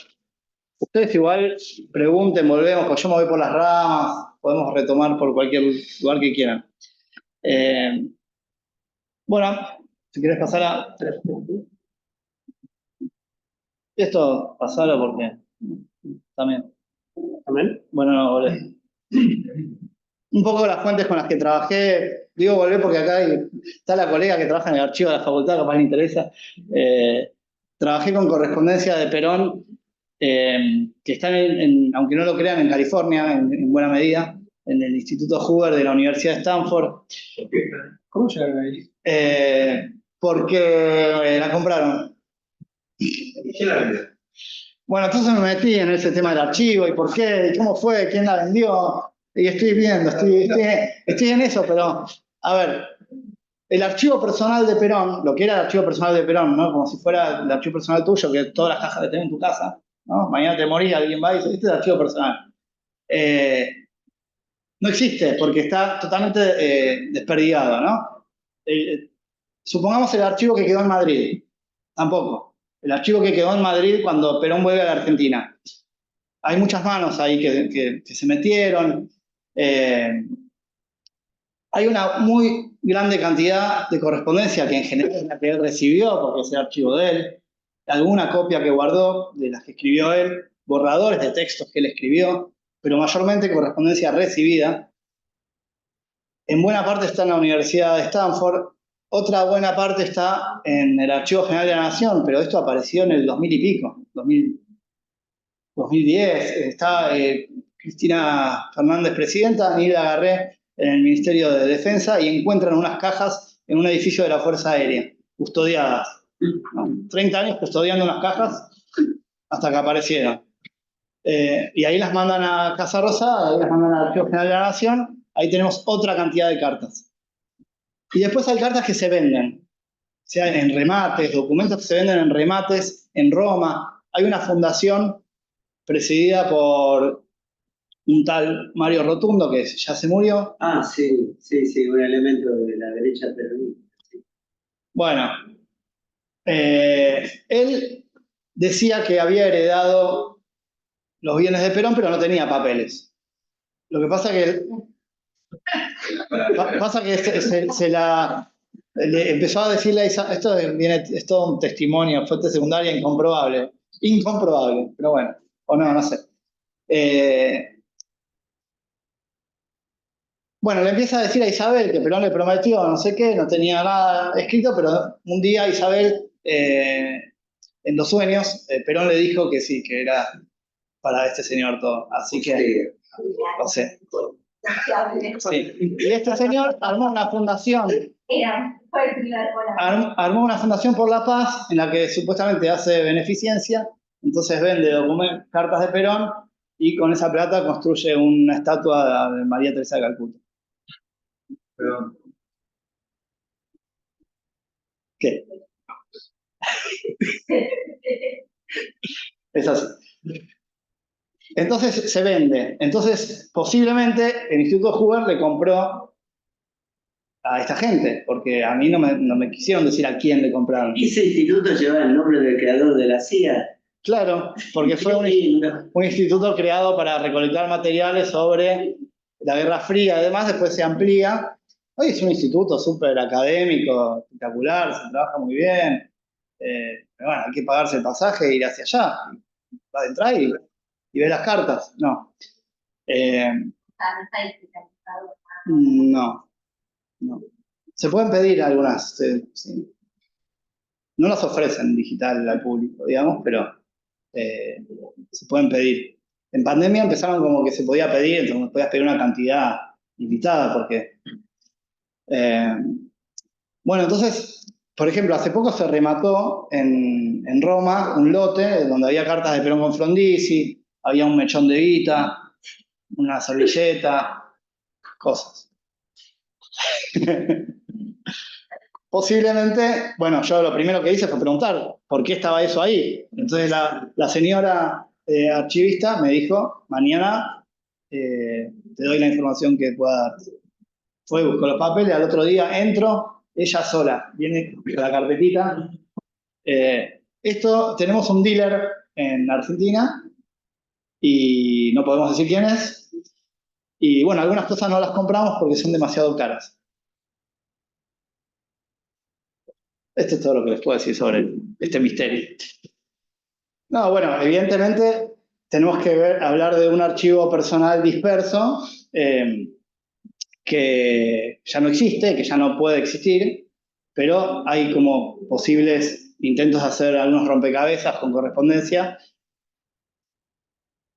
ustedes igual pregunten, volvemos, pues yo me voy por las ramas, podemos retomar por cualquier lugar que quieran. Bueno, si querés pasar a... Esto, pasalo porque también. ¿También? Bueno, no, volvé. Un poco las fuentes con las que trabajé, digo volvé porque acá está la colega que trabaja en el archivo de la facultad, capaz le interesa. Trabajé con correspondencia de Perón, que están, aunque no lo crean, en California, en buena medida, en el Instituto Hoover de la Universidad de Stanford. ¿Cómo llegaron ahí? Porque la compraron. ¿Y quién la vendió? Bueno, entonces me metí en ese tema del archivo, y por qué, y cómo fue, quién la vendió, y estoy viendo, estoy en eso, pero, a ver, el archivo personal de Perón, lo que era el archivo personal de Perón, ¿no? Como si fuera el archivo personal tuyo, que todas las cajas que tenés en tu casa, ¿no? Mañana te morís, alguien va y dice, este es el archivo personal. No existe porque está totalmente desperdigado, ¿no? Supongamos el archivo que quedó en Madrid. Tampoco. El archivo que quedó en Madrid cuando Perón vuelve a la Argentina. Hay muchas manos ahí que se metieron. Hay una muy grande cantidad de correspondencia que en general es la que él recibió, porque es el archivo de él. Alguna copia que guardó de las que escribió él, borradores de textos que él escribió, pero mayormente correspondencia recibida. En buena parte está en la Universidad de Stanford, otra buena parte está en el Archivo General de la Nación, pero esto apareció en el 2000 y pico, 2010. Está Cristina Fernández presidenta, Neil Agarré en el Ministerio de Defensa, y encuentran unas cajas en un edificio de la Fuerza Aérea, custodiadas. ¿No? 30 años custodiando unas cajas hasta que aparecieron. Y ahí las mandan a Casa Rosada, ahí las mandan al Archivo General de la Nación. Ahí tenemos otra cantidad de cartas. Y después hay cartas que se venden, o sea, en remates, documentos que se venden en remates en Roma. Hay una fundación presidida por un tal Mario Rotundo, que ya se murió. Ah, sí, un elemento de la derecha peronista. Sí. Bueno, él decía que había heredado los bienes de Perón, pero no tenía papeles. Lo que pasa que le empezó a decirle a Isabel, es todo un testimonio, fuente secundaria incomprobable, pero bueno, o no sé. Bueno, le empieza a decir a Isabel que Perón le prometió no sé qué, no tenía nada escrito, pero un día Isabel, en los sueños, Perón le dijo que sí, que era para este señor todo. Así que, no sé. Sí. Y este señor armó una fundación. Armó una fundación por la paz en la que supuestamente hace beneficencia, entonces vende cartas de Perón y con esa plata construye una estatua de María Teresa de Calcuta. Perdón. ¿Qué? Es así. Entonces se vende. Entonces, posiblemente el Instituto Hoover le compró a esta gente, porque a mí no me quisieron decir a quién le compraron. Ese instituto lleva el nombre del creador de la CIA. Claro, porque fue un instituto creado para recolectar materiales sobre la Guerra Fría. Además, después se amplía. Hoy es un instituto súper académico, espectacular, se trabaja muy bien. Pero bueno, hay que pagarse el pasaje e ir hacia allá. Va a entrar y ve las cartas. No. No. Se pueden pedir algunas. Sí. No las ofrecen digital al público, digamos, pero se pueden pedir. En pandemia empezaron como que se podía pedir, entonces podías pedir una cantidad limitada, porque... bueno, entonces, por ejemplo, hace poco se remató en Roma un lote donde había cartas de Perón con Frondizi, había un mechón de guita, una servilleta, cosas. Posiblemente, bueno, yo lo primero que hice fue preguntar por qué estaba eso ahí. Entonces la señora archivista me dijo, mañana te doy la información que pueda darte. Fue, buscó los papeles, al otro día entro, ella sola, viene con la carpetita. Tenemos un dealer en Argentina y no podemos decir quién es. Y bueno, algunas cosas no las compramos porque son demasiado caras. Esto es todo lo que les puedo decir sobre este misterio. No, bueno, evidentemente tenemos que hablar de un archivo personal disperso que ya no existe, que ya no puede existir, pero hay como posibles intentos de hacer algunos rompecabezas con correspondencia,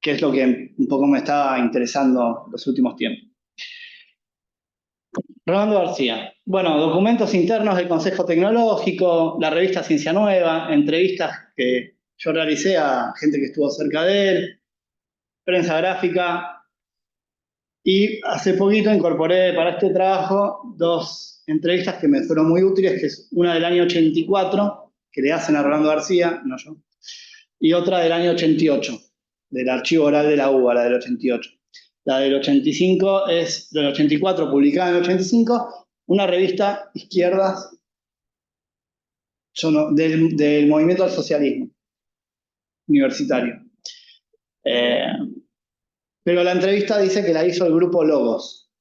que es lo que un poco me estaba interesando los últimos tiempos. Rolando García. Bueno, documentos internos del Consejo Tecnológico, la revista Ciencia Nueva, entrevistas que yo realicé a gente que estuvo cerca de él, prensa gráfica, y hace poquito incorporé para este trabajo dos entrevistas que me fueron muy útiles, que es una del año 84, que le hacen a Rolando García, no yo, y otra del año 88, del archivo oral de la UBA, la del 88. La del 85 es, del 84, publicada en el 85, una revista izquierdas del movimiento al socialismo universitario. Pero la entrevista dice que la hizo el grupo Logos.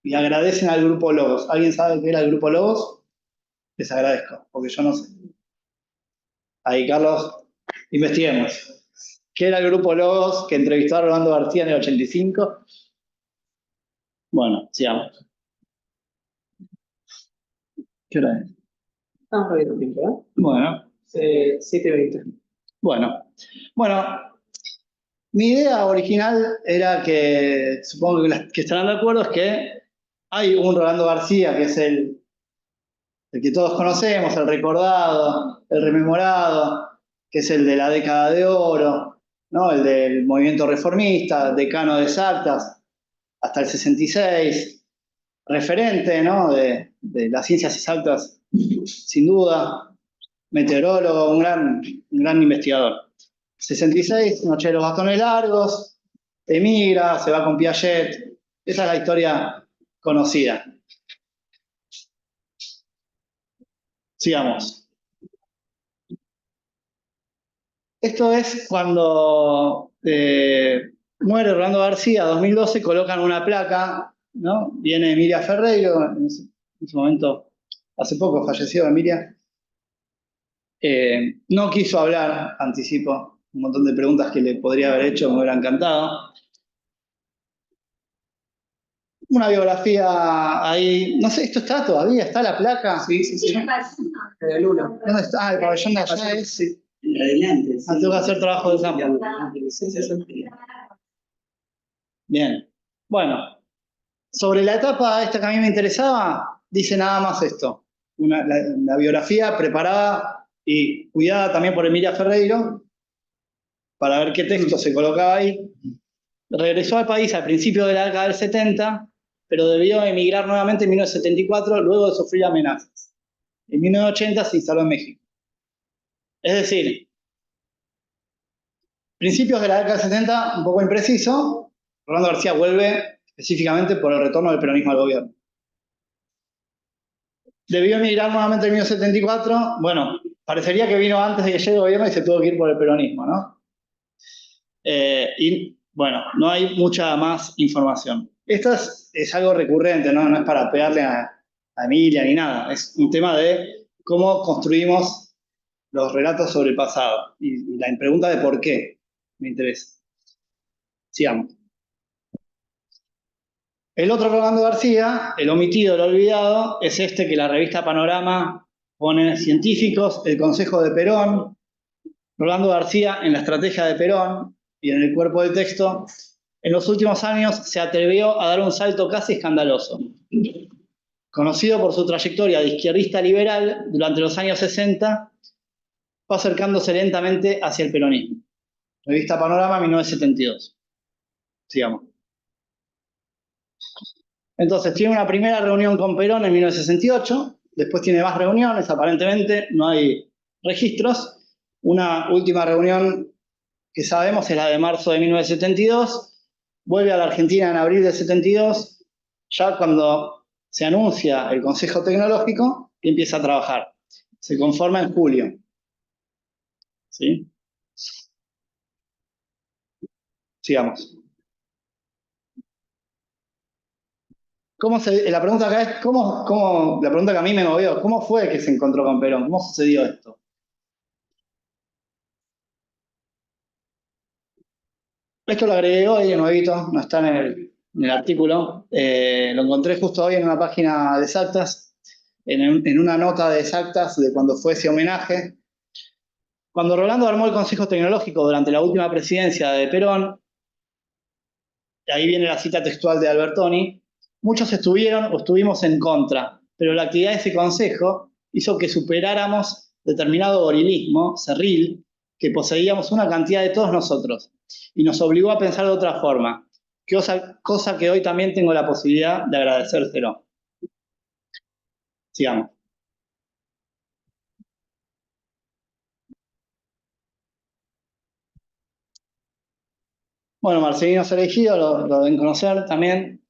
Y agradecen al grupo Logos. ¿Alguien sabe qué era el grupo Logos? Les agradezco, porque yo no sé. Ahí, Carlos, investiguemos. ¿Qué era el grupo Logos que entrevistó a Rolando García en el 85? Bueno, sigamos. ¿Qué hora es? Estamos perdiendo tiempo, ¿eh? Bueno. 7:20. Bueno, mi idea original era que, supongo que estarán de acuerdo, es que hay un Rolando García, que es el que todos conocemos, el recordado, el rememorado, que es el de la década de oro, ¿no? El del movimiento reformista, decano de exactas, hasta el 66, referente, ¿no? de las ciencias exactas, sin duda, meteorólogo, un gran investigador. 66, Noche de los bastones largos, emigra, se va con Piaget. Esa es la historia conocida. Sigamos. Esto es cuando muere Rolando García, 2012, colocan una placa, ¿no? Viene Emilia Ferreiro, en ese momento, hace poco falleció Emilia. No quiso hablar, anticipo, un montón de preguntas que le podría haber hecho, me hubiera encantado. Una biografía ahí, no sé, ¿esto está todavía? ¿Está la placa? Sí. Luna. ¿Dónde está? Ah, el pabellón de allá es. Sí. Adelante. Ah, tengo que hacer trabajo de campo. Sí. Bien. Bueno, sobre la etapa esta que a mí me interesaba, dice nada más esto. La biografía preparada y cuidada también por Emilia Ferreiro, para ver qué texto se colocaba ahí. Regresó al país al principio de la década del 70, pero debió emigrar nuevamente en 1974 luego de sufrir amenazas. En 1980 se instaló en México. Es decir, principios de la década del 70, un poco impreciso, Rolando García vuelve específicamente por el retorno del peronismo al gobierno. Debió emigrar nuevamente en 1974, bueno, parecería que vino antes de que llegue el gobierno y se tuvo que ir por el peronismo, ¿no? Y bueno, no hay mucha más información. Esto es algo recurrente, ¿no? No es para pegarle a Emilia ni nada. Es un tema de cómo construimos los relatos sobre el pasado. Y la pregunta de por qué me interesa. Sigamos. El otro Rolando García, el omitido, el olvidado, es este que la revista Panorama pone científicos, el Consejo de Perón, Rolando García en la estrategia de Perón y en el cuerpo del texto. En los últimos años se atrevió a dar un salto casi escandaloso. Conocido por su trayectoria de izquierdista liberal, durante los años 60 fue acercándose lentamente hacia el peronismo. Revista Panorama, 1972. Sigamos. Entonces, tiene una primera reunión con Perón en 1968, después tiene más reuniones, aparentemente no hay registros. Una última reunión que sabemos es la de marzo de 1972, vuelve a la Argentina en abril de 72, ya cuando se anuncia el Consejo Tecnológico y empieza a trabajar. Se conforma en julio. ¿Sí? Sigamos. La pregunta acá es, la pregunta que a mí me movió, ¿cómo fue que se encontró con Perón? ¿Cómo sucedió esto? Esto lo agregué hoy, nuevito, no está en el artículo. Lo encontré justo hoy en una página de Exactas, en una nota de Exactas de cuando fue ese homenaje. Cuando Rolando armó el Consejo Tecnológico durante la última presidencia de Perón, y ahí viene la cita textual de Albertoni, muchos estuvimos en contra, pero la actividad de ese consejo hizo que superáramos determinado gorilismo, cerril, que poseíamos una cantidad de todos nosotros, y nos obligó a pensar de otra forma, cosa que hoy también tengo la posibilidad de agradecérselo. Sigamos. Bueno, Marcelino Cereijido, lo deben conocer también.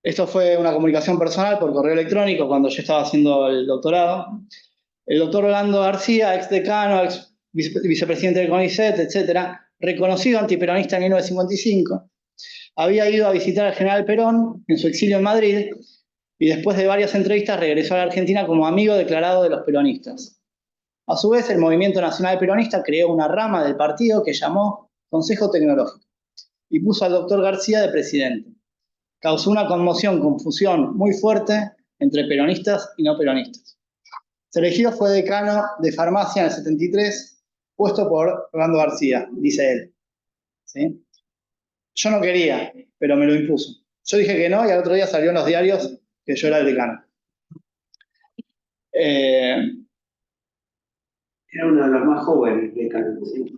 Esto fue una comunicación personal por correo electrónico cuando yo estaba haciendo el doctorado. El doctor Orlando García, ex decano, ex vicepresidente del CONICET, etcétera, reconocido antiperonista en 1955, había ido a visitar al general Perón en su exilio en Madrid y después de varias entrevistas regresó a la Argentina como amigo declarado de los peronistas. A su vez, el Movimiento Nacional Peronista creó una rama del partido que llamó Consejo Tecnológico y puso al doctor García de presidente. Causó una confusión muy fuerte entre peronistas y no peronistas. Cereijido fue decano de farmacia en el 73, puesto por Orlando García, dice él. ¿Sí? Yo no quería, pero me lo impuso. Yo dije que no y al otro día salió en los diarios que yo era el decano. Era uno de los más jóvenes decanos, ¿sí?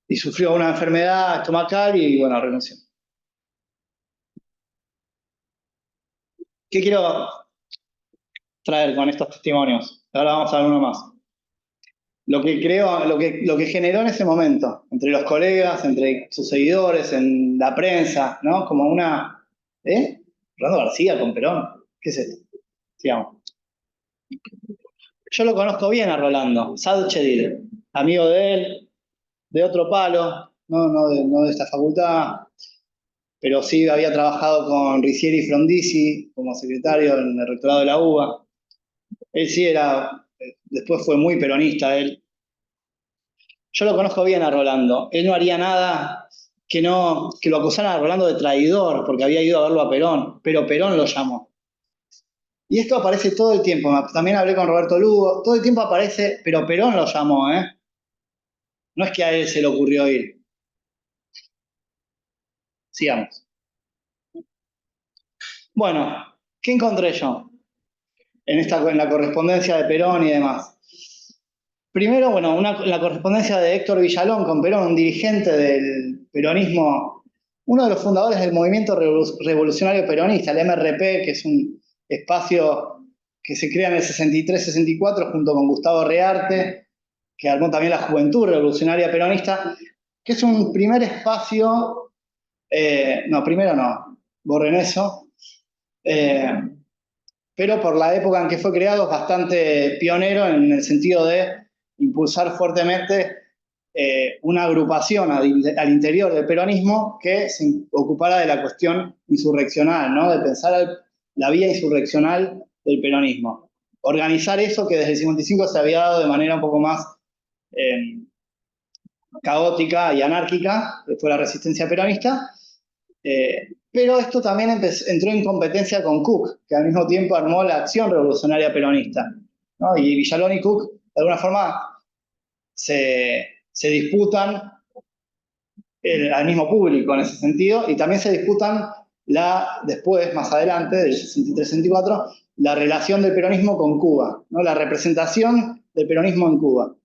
Y sufrió una enfermedad estomacal y, bueno, renunció. ¿Qué quiero traer con estos testimonios? Ahora vamos a ver uno más. Lo que generó en ese momento, entre los colegas, entre sus seguidores, en la prensa, ¿no? Como una... Rolando García con Perón. ¿Qué es esto? Sigamos. Yo lo conozco bien a Rolando, Sad Chedid, amigo de él, de otro palo, no de esta facultad, pero sí había trabajado con Riccieri Frondizi como secretario en el rectorado de la UBA. Él sí después fue muy peronista él. Yo lo conozco bien a Rolando. Él no haría nada que lo acusaran a Rolando de traidor porque había ido a verlo a Perón, pero Perón lo llamó. Y esto aparece todo el tiempo. También hablé con Roberto Lugo. Todo el tiempo aparece, pero Perón lo llamó, ¿eh? No es que a él se le ocurrió ir. Sigamos. Bueno, ¿qué encontré yo en la correspondencia de Perón y demás? Primero, bueno, la correspondencia de Héctor Villalón con Perón, un dirigente del peronismo, uno de los fundadores del movimiento revolucionario peronista, el MRP, que es un espacio que se crea en el 63-64 junto con Gustavo Rearte, que armó también la Juventud Revolucionaria Peronista, que es un primer espacio, primero no, borren eso, pero por la época en que fue creado es bastante pionero en el sentido de impulsar fuertemente una agrupación al interior del peronismo que se ocupara de la cuestión insurreccional, ¿no? De pensar la vía insurreccional del peronismo. Organizar eso que desde el 55 se había dado de manera un poco más caótica y anárquica, que fue la resistencia peronista, pero esto también entró en competencia con Cook, que al mismo tiempo armó la Acción Revolucionaria Peronista, ¿no? Y Villalón y Cook, de alguna forma, se disputan al mismo público en ese sentido, y también se disputan después, más adelante, del 63-64, la relación del peronismo con Cuba, ¿no? La representación del peronismo en Cuba.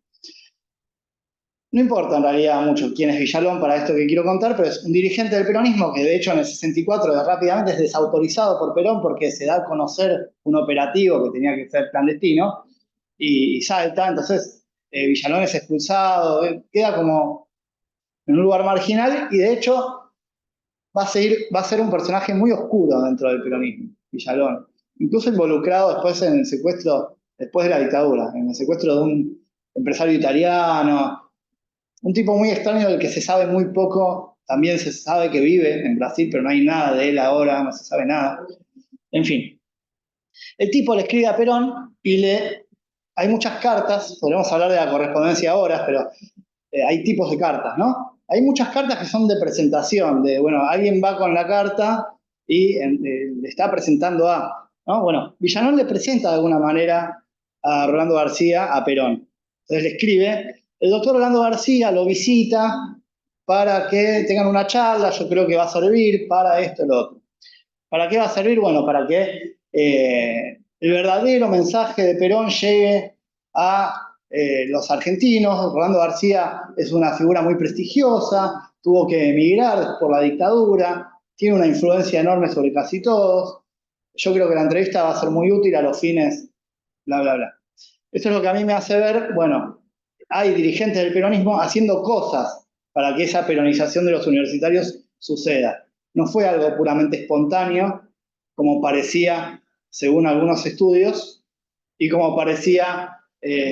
No importa en realidad mucho quién es Villalón para esto que quiero contar, pero es un dirigente del peronismo que de hecho en el 64 rápidamente es desautorizado por Perón porque se da a conocer un operativo que tenía que ser clandestino y salta, entonces Villalón es expulsado, queda como en un lugar marginal y de hecho va a ser un personaje muy oscuro dentro del peronismo, Villalón. Incluso involucrado después en el secuestro, después de la dictadura, en el secuestro de un empresario italiano. Un tipo muy extraño del que se sabe muy poco, también se sabe que vive en Brasil, pero no hay nada de él ahora, no se sabe nada. En fin. El tipo le escribe a Perón y hay muchas cartas, podríamos hablar de la correspondencia ahora, pero hay tipos de cartas, ¿no? Hay muchas cartas que son de presentación, bueno, alguien va con la carta y le está presentando ¿no? Bueno, Villalón le presenta de alguna manera a Rolando García a Perón. Entonces le escribe. El doctor Orlando García lo visita para que tengan una charla, yo creo que va a servir para esto y lo otro. ¿Para qué va a servir? Bueno, para que el verdadero mensaje de Perón llegue a los argentinos. Orlando García es una figura muy prestigiosa, tuvo que emigrar por la dictadura, tiene una influencia enorme sobre casi todos. yo creo que la entrevista va a ser muy útil a los fines, bla, bla, bla. Esto es lo que a mí me hace ver, bueno, hay dirigentes del peronismo haciendo cosas para que esa peronización de los universitarios suceda. No fue algo puramente espontáneo, como parecía, según algunos estudios, y como parecía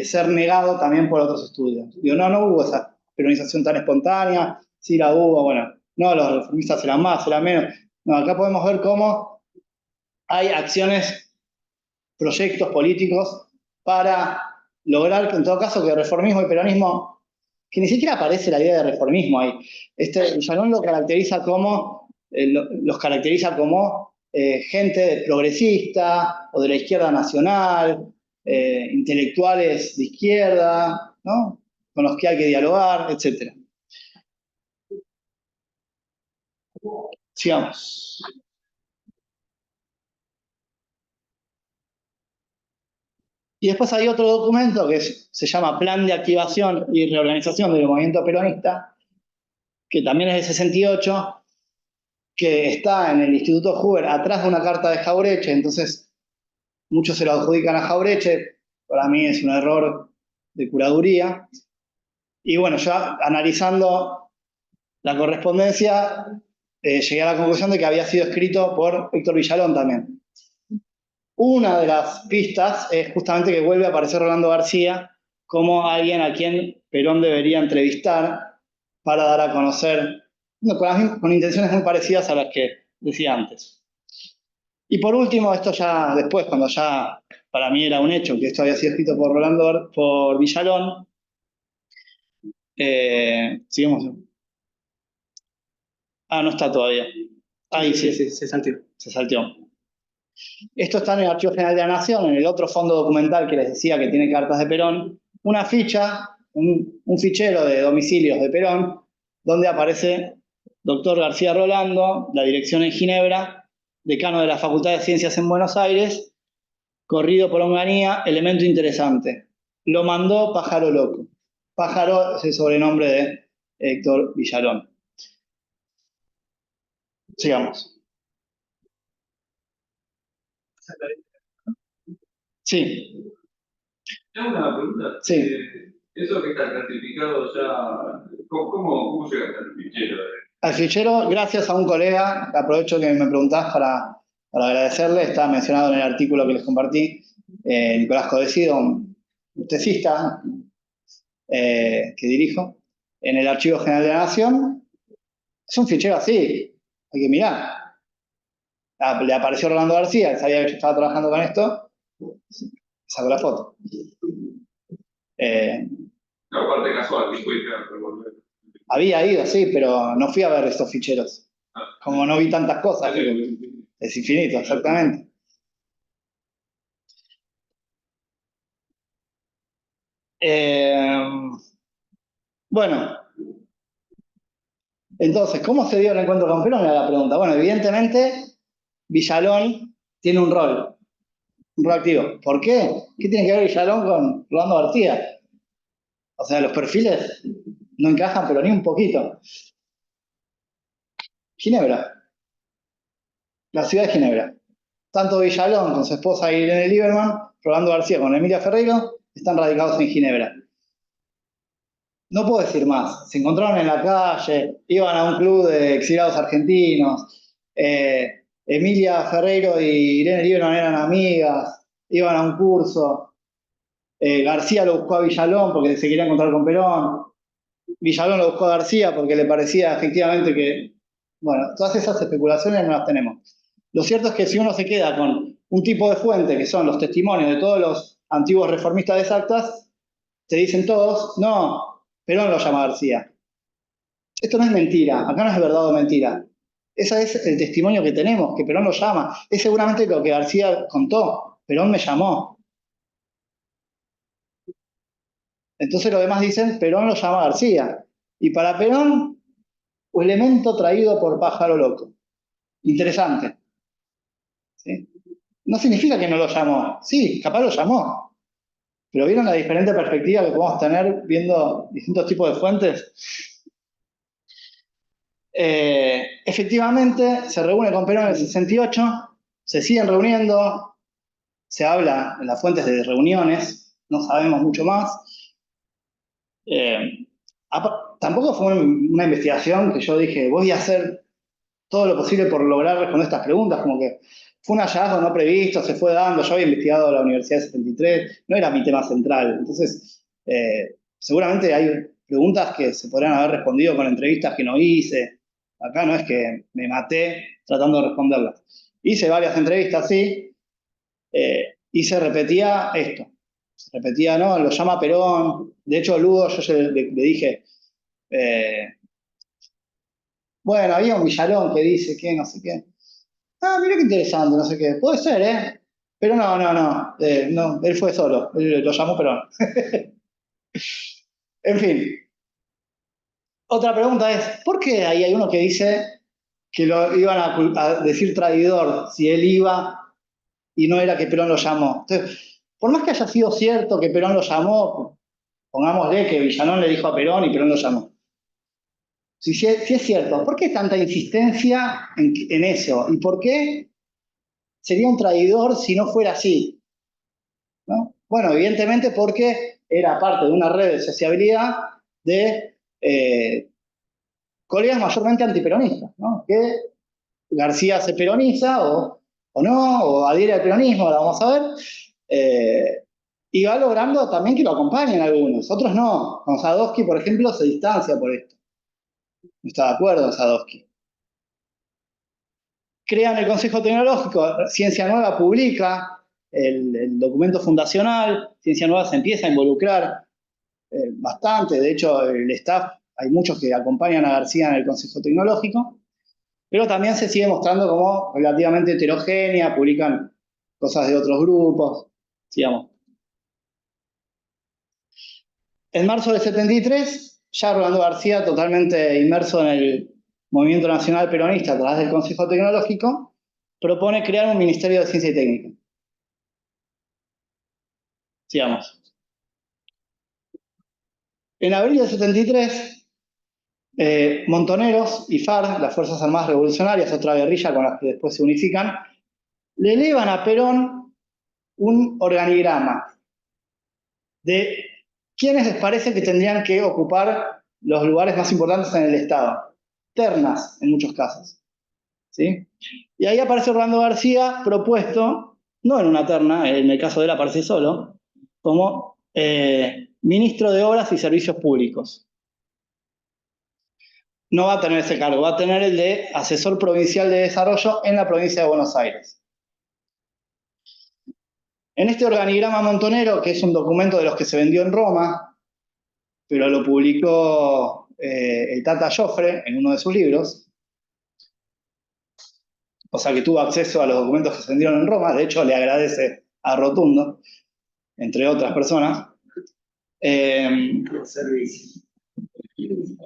ser negado también por otros estudios. Digo, no hubo esa peronización tan espontánea, sí la hubo, bueno, no, los reformistas eran más, eran menos. No, acá podemos ver cómo hay acciones, proyectos políticos para lograr, en todo caso, que reformismo y peronismo, que ni siquiera aparece la idea de reformismo ahí. Villalón lo caracteriza como, los caracteriza como gente progresista o de la izquierda nacional, intelectuales de izquierda, ¿no? Con los que hay que dialogar, etc. Sigamos. Y después hay otro documento que se llama Plan de Activación y Reorganización del Movimiento Peronista, que también es de 68, que está en el Instituto Hoover atrás de una carta de Jaureche, entonces muchos se lo adjudican a Jaureche, para mí es un error de curaduría. Y bueno, ya analizando la correspondencia, llegué a la conclusión de que había sido escrito por Héctor Villalón también. Una de las pistas es justamente que vuelve a aparecer Rolando García como alguien a quien Perón debería entrevistar para dar a conocer, con intenciones muy parecidas a las que decía antes. Y por último, esto ya después, cuando ya para mí era un hecho que esto había sido escrito por Villalón, sigamos. No está todavía. Ahí sí, se salteó. Se salteó. Esto está en el Archivo General de la Nación, en el otro fondo documental que les decía que tiene cartas de Perón, una ficha, un fichero de domicilios de Perón, donde aparece doctor García Rolando, la dirección en Ginebra, decano de la Facultad de Ciencias en Buenos Aires, corrido por Onganía, elemento interesante. Lo mandó Pájaro Loco. Pájaro es el sobrenombre de Héctor Villalón. Sigamos. Sí. Tengo una pregunta. Sí. Eso que está clasificado ya, ¿cómo llega hasta el fichero? Al fichero, gracias a un colega, aprovecho que me preguntás para agradecerle, está mencionado en el artículo que les compartí, Nicolás Codecido, un tesista que dirijo, en el Archivo General de la Nación. Es un fichero así, hay que mirar. Le apareció Rolando García, sabía que yo estaba trabajando con esto, sacó la foto. No, parte casual, que fue volver. Había ido, sí, pero no fui a ver estos ficheros. Como no vi tantas cosas, es infinito, exactamente. Bueno, entonces, ¿cómo se dio el encuentro con Perón? Era la pregunta. Bueno, evidentemente, Villalón tiene un rol activo. ¿Por qué? ¿Qué tiene que ver Villalón con Rolando García? O sea, los perfiles no encajan, pero ni un poquito. Ginebra. La ciudad de Ginebra. Tanto Villalón con su esposa Irene Lieberman, Rolando García con Emilia Ferreiro, están radicados en Ginebra. No puedo decir más. Se encontraron en la calle, iban a un club de exiliados argentinos, Emilia Ferreiro y Irene Lieberman eran amigas, iban a un curso, García lo buscó a Villalón porque se quería encontrar con Perón, Villalón lo buscó a García porque le parecía efectivamente que, bueno, todas esas especulaciones no las tenemos. Lo cierto es que si uno se queda con un tipo de fuente, que son los testimonios de todos los antiguos reformistas de actas, te dicen todos, no, Perón lo llama García. Esto no es mentira, acá no es verdad o mentira. Ese es el testimonio que tenemos, que Perón lo llama. Es seguramente lo que García contó. Perón me llamó. Entonces los demás dicen, Perón lo llama García. Y para Perón, un elemento traído por Pájaro Loco. Interesante. ¿Sí? No significa que no lo llamó. Sí, capaz lo llamó. Pero ¿vieron la diferente perspectiva que podemos tener viendo distintos tipos de fuentes? Efectivamente, se reúne con Perón en el 68, se siguen reuniendo, se habla en las fuentes de reuniones, no sabemos mucho más. Tampoco fue una investigación que yo dije, voy a hacer todo lo posible por lograr responder estas preguntas, como que fue un hallazgo no previsto, se fue dando, yo había investigado la Universidad de 73, no era mi tema central, entonces seguramente hay preguntas que se podrían haber respondido con entrevistas que no hice, acá no es que me maté tratando de responderlas. Hice varias entrevistas, sí, y se repetía esto. Se repetía, ¿no? Lo llama Perón. De hecho, Lugo, yo le dije, bueno, había un Villalón que dice que no sé qué. Ah, mira qué interesante, no sé qué. Puede ser, ¿eh? Pero no, él fue solo. Él lo llamó Perón. En fin. Otra pregunta es, ¿por qué ahí hay uno que dice que lo iban a decir traidor si él iba y no era que Perón lo llamó? Entonces, por más que haya sido cierto que Perón lo llamó, pongámosle que Villalón le dijo a Perón y Perón lo llamó. Si es cierto, ¿por qué tanta insistencia en eso? ¿Y por qué sería un traidor si no fuera así? ¿No? Bueno, evidentemente porque era parte de una red de sociabilidad de colegas mayormente antiperonistas, ¿no? Que García se peroniza o no, o adhiere al peronismo, la vamos a ver, y va logrando también que lo acompañen algunos, otros no. Con Sadowski, por ejemplo, se distancia por esto. No está de acuerdo Sadowski. Crean el Consejo Tecnológico, Ciencia Nueva publica el documento fundacional, Ciencia Nueva se empieza a involucrar bastante, de hecho el staff, hay muchos que acompañan a García en el Consejo Tecnológico, pero también se sigue mostrando como relativamente heterogénea, publican cosas de otros grupos, digamos. En marzo del 73, ya Rolando García, totalmente inmerso en el Movimiento Nacional Peronista a través del Consejo Tecnológico, propone crear un Ministerio de Ciencia y Técnica. Sigamos. En abril del 73, Montoneros y FARC, las Fuerzas Armadas Revolucionarias, otra guerrilla con las que después se unifican, le elevan a Perón un organigrama de quiénes les parece que tendrían que ocupar los lugares más importantes en el Estado. Ternas, en muchos casos. ¿Sí? Y ahí aparece Rolando García propuesto, no en una terna, en el caso de él aparece solo, como ministro de Obras y Servicios Públicos. No va a tener ese cargo, va a tener el de asesor provincial de desarrollo en la provincia de Buenos Aires. En este organigrama montonero, que es un documento de los que se vendió en Roma, pero lo publicó el Tata Joffre en uno de sus libros, o sea que tuvo acceso a los documentos que se vendieron en Roma, de hecho le agradece a Rotundo, entre otras personas. Todo servicio.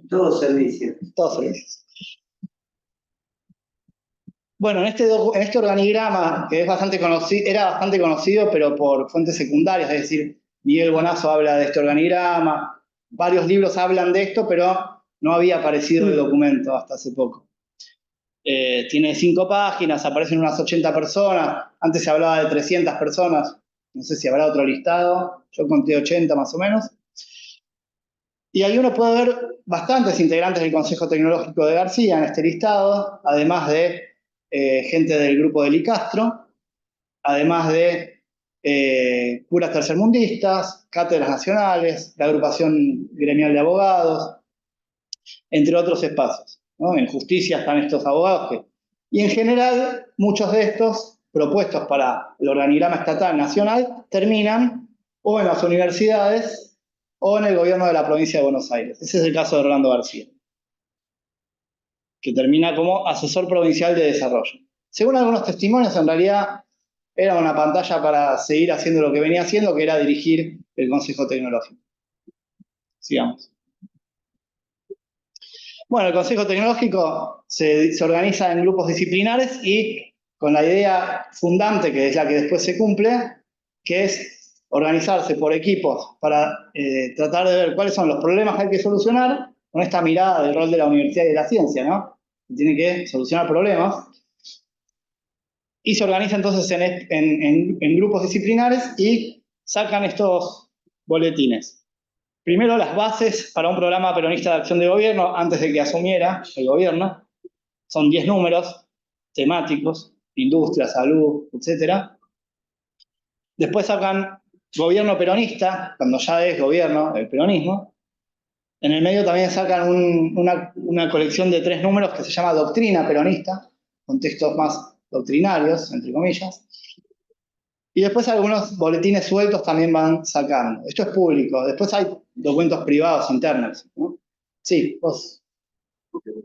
Todo servicio. Todos servicios. Bueno, en este organigrama, que es bastante era bastante conocido, pero por fuentes secundarias, es decir, Miguel Bonazo habla de este organigrama, varios libros hablan de esto, pero no había aparecido el documento hasta hace poco. Tiene 5 páginas, aparecen unas 80 personas, antes se hablaba de 300 personas, no sé si habrá otro listado, yo conté 80 más o menos. Y ahí uno puede ver bastantes integrantes del Consejo Tecnológico de García en este listado, además de gente del grupo de Licastro, además de curas tercermundistas, cátedras nacionales, la agrupación gremial de abogados, entre otros espacios, ¿no? En justicia están estos abogados y en general muchos de estos propuestos para el organigrama estatal nacional terminan o en las universidades o en el gobierno de la provincia de Buenos Aires. Ese es el caso de Rolando García, que termina como asesor provincial de desarrollo. Según algunos testimonios, en realidad era una pantalla para seguir haciendo lo que venía haciendo, que era dirigir el Consejo Tecnológico. Sigamos. Bueno, el Consejo Tecnológico se organiza en grupos disciplinares y con la idea fundante, que es la que después se cumple, que es organizarse por equipos para tratar de ver cuáles son los problemas que hay que solucionar, con esta mirada del rol de la universidad y de la ciencia, ¿no? Tiene que solucionar problemas. y se organiza entonces en grupos disciplinares y sacan estos boletines. Primero las bases para un programa peronista de acción de gobierno antes de que asumiera el gobierno. Son 10 números temáticos, industria, salud, etc. Después sacan gobierno peronista, cuando ya es gobierno, el peronismo. En el medio también sacan una colección de 3 números que se llama Doctrina Peronista, con textos más doctrinarios, entre comillas. Y después algunos boletines sueltos también van sacando. Esto es público. Después hay documentos privados internos, ¿no? Sí, vos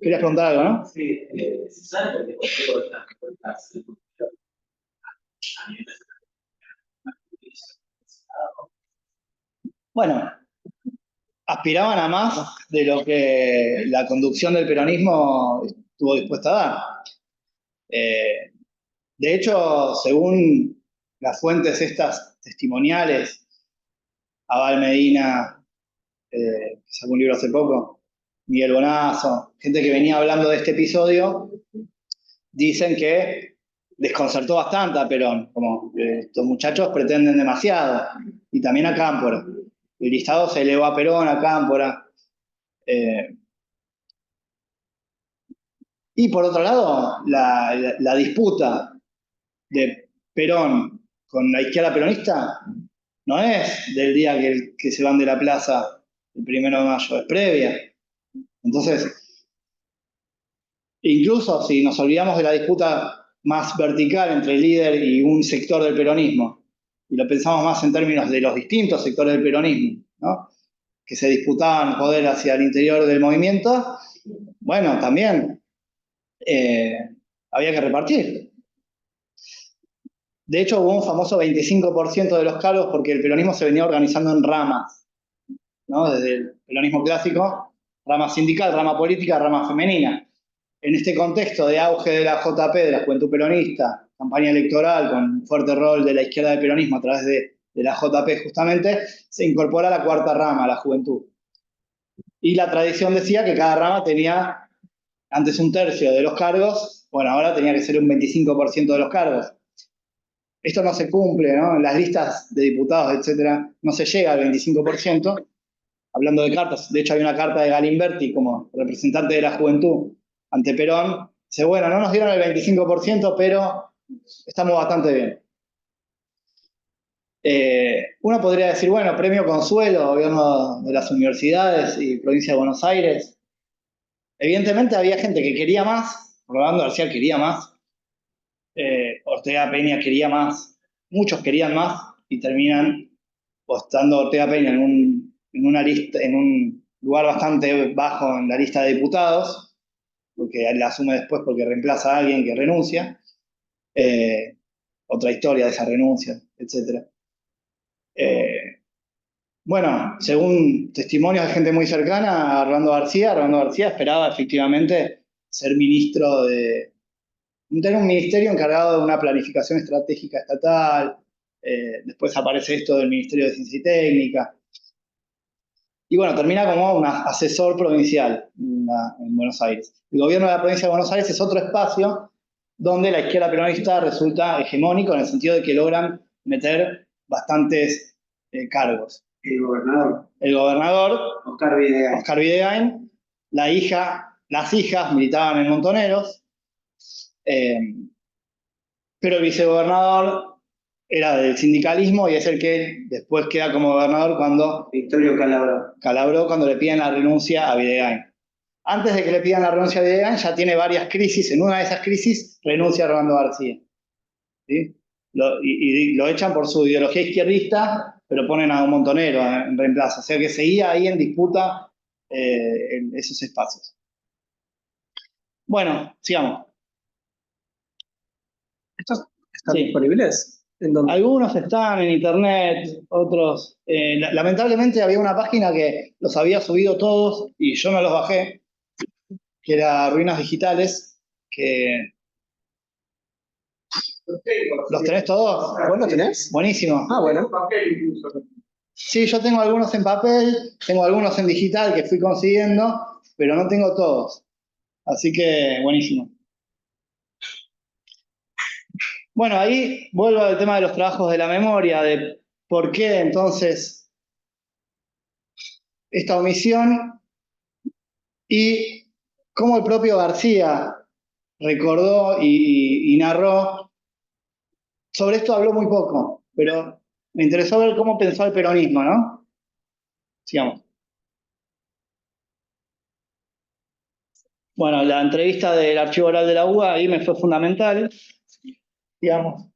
querías preguntar algo, ¿no? Sí, se sabe por qué Bueno, aspiraban a más de lo que la conducción del peronismo estuvo dispuesta a dar. De hecho, según las fuentes estas testimoniales, Abal Medina, que sacó un libro hace poco, Miguel Bonazo, gente que venía hablando de este episodio, dicen que desconcertó bastante a Perón, como estos muchachos pretenden demasiado, y también a Cámpora. El listado se elevó a Perón, a Cámpora. Y por otro lado, la disputa de Perón con la izquierda peronista no es del día que se van de la plaza el 1 de mayo, es previa. Entonces, incluso si nos olvidamos de la disputa más vertical entre el líder y un sector del peronismo, y lo pensamos más en términos de los distintos sectores del peronismo, ¿no?, que se disputaban poder hacia el interior del movimiento, bueno, también había que repartir. De hecho, hubo un famoso 25% de los cargos porque el peronismo se venía organizando en ramas, ¿no? Desde el peronismo clásico, rama sindical, rama política, rama femenina. En este contexto de auge de la JP, de la Juventud Peronista, campaña electoral con fuerte rol de la izquierda del peronismo a través de la JP justamente, se incorpora la cuarta rama, la juventud. Y la tradición decía que cada rama tenía antes 1/3 de los cargos, bueno, ahora tenía que ser un 25% de los cargos. Esto no se cumple, ¿no? En las listas de diputados, etcétera, no se llega al 25%. Hablando de cartas, de hecho hay una carta de Galimberti como representante de la juventud ante Perón. Dice, bueno, no nos dieron el 25%, pero estamos bastante bien. Uno podría decir, bueno, premio consuelo, gobierno de las universidades y provincia de Buenos Aires. Evidentemente había gente que quería más, Rolando García quería más, Ortega Peña quería más, muchos querían más y terminan postando a Ortega Peña en un lugar bastante bajo en la lista de diputados, porque la asume después porque reemplaza a alguien que renuncia, otra historia de esa renuncia, etc. Bueno, según testimonios de gente muy cercana a Rolando García esperaba efectivamente ser ministro tener un ministerio encargado de una planificación estratégica estatal, después aparece esto del Ministerio de Ciencia y Técnica, y bueno, termina como un asesor provincial en Buenos Aires. El gobierno de la provincia de Buenos Aires es otro espacio donde la izquierda peronista resulta hegemónico en el sentido de que logran meter bastantes cargos. El gobernador. El gobernador, Oscar Videgain. Oscar Videgain, las hijas militaban en Montoneros, pero el vicegobernador era del sindicalismo y es el que después queda como gobernador cuando Victorio Calabró. Cuando le piden la renuncia a Videgain. Antes de que le pidan la renuncia a Videgain ya tiene varias crisis, en una de esas crisis renuncia a Rolando García. ¿Sí? Lo echan por su ideología izquierdista, pero ponen a un Montonero en reemplazo, o sea que seguía ahí en disputa en esos espacios. Bueno, sigamos. ¿Estos están Sí. disponibles? ¿En dónde? Algunos están en internet, otros... lamentablemente había una página que los había subido todos y yo no los bajé, que era Ruinas Digitales, que... ¿Los tenés todos? ¿Vos lo tenés? Buenísimo. Ah, bueno. Sí, yo tengo algunos en papel, tengo algunos en digital que fui consiguiendo, pero no tengo todos. Así que, buenísimo. Bueno, ahí vuelvo al tema de los trabajos de la memoria, de por qué entonces esta omisión y cómo el propio García recordó y narró. Sobre esto habló muy poco, pero me interesó ver cómo pensó el peronismo, ¿no? Sigamos. Bueno, la entrevista del archivo oral de la UBA ahí me fue fundamental, digamos.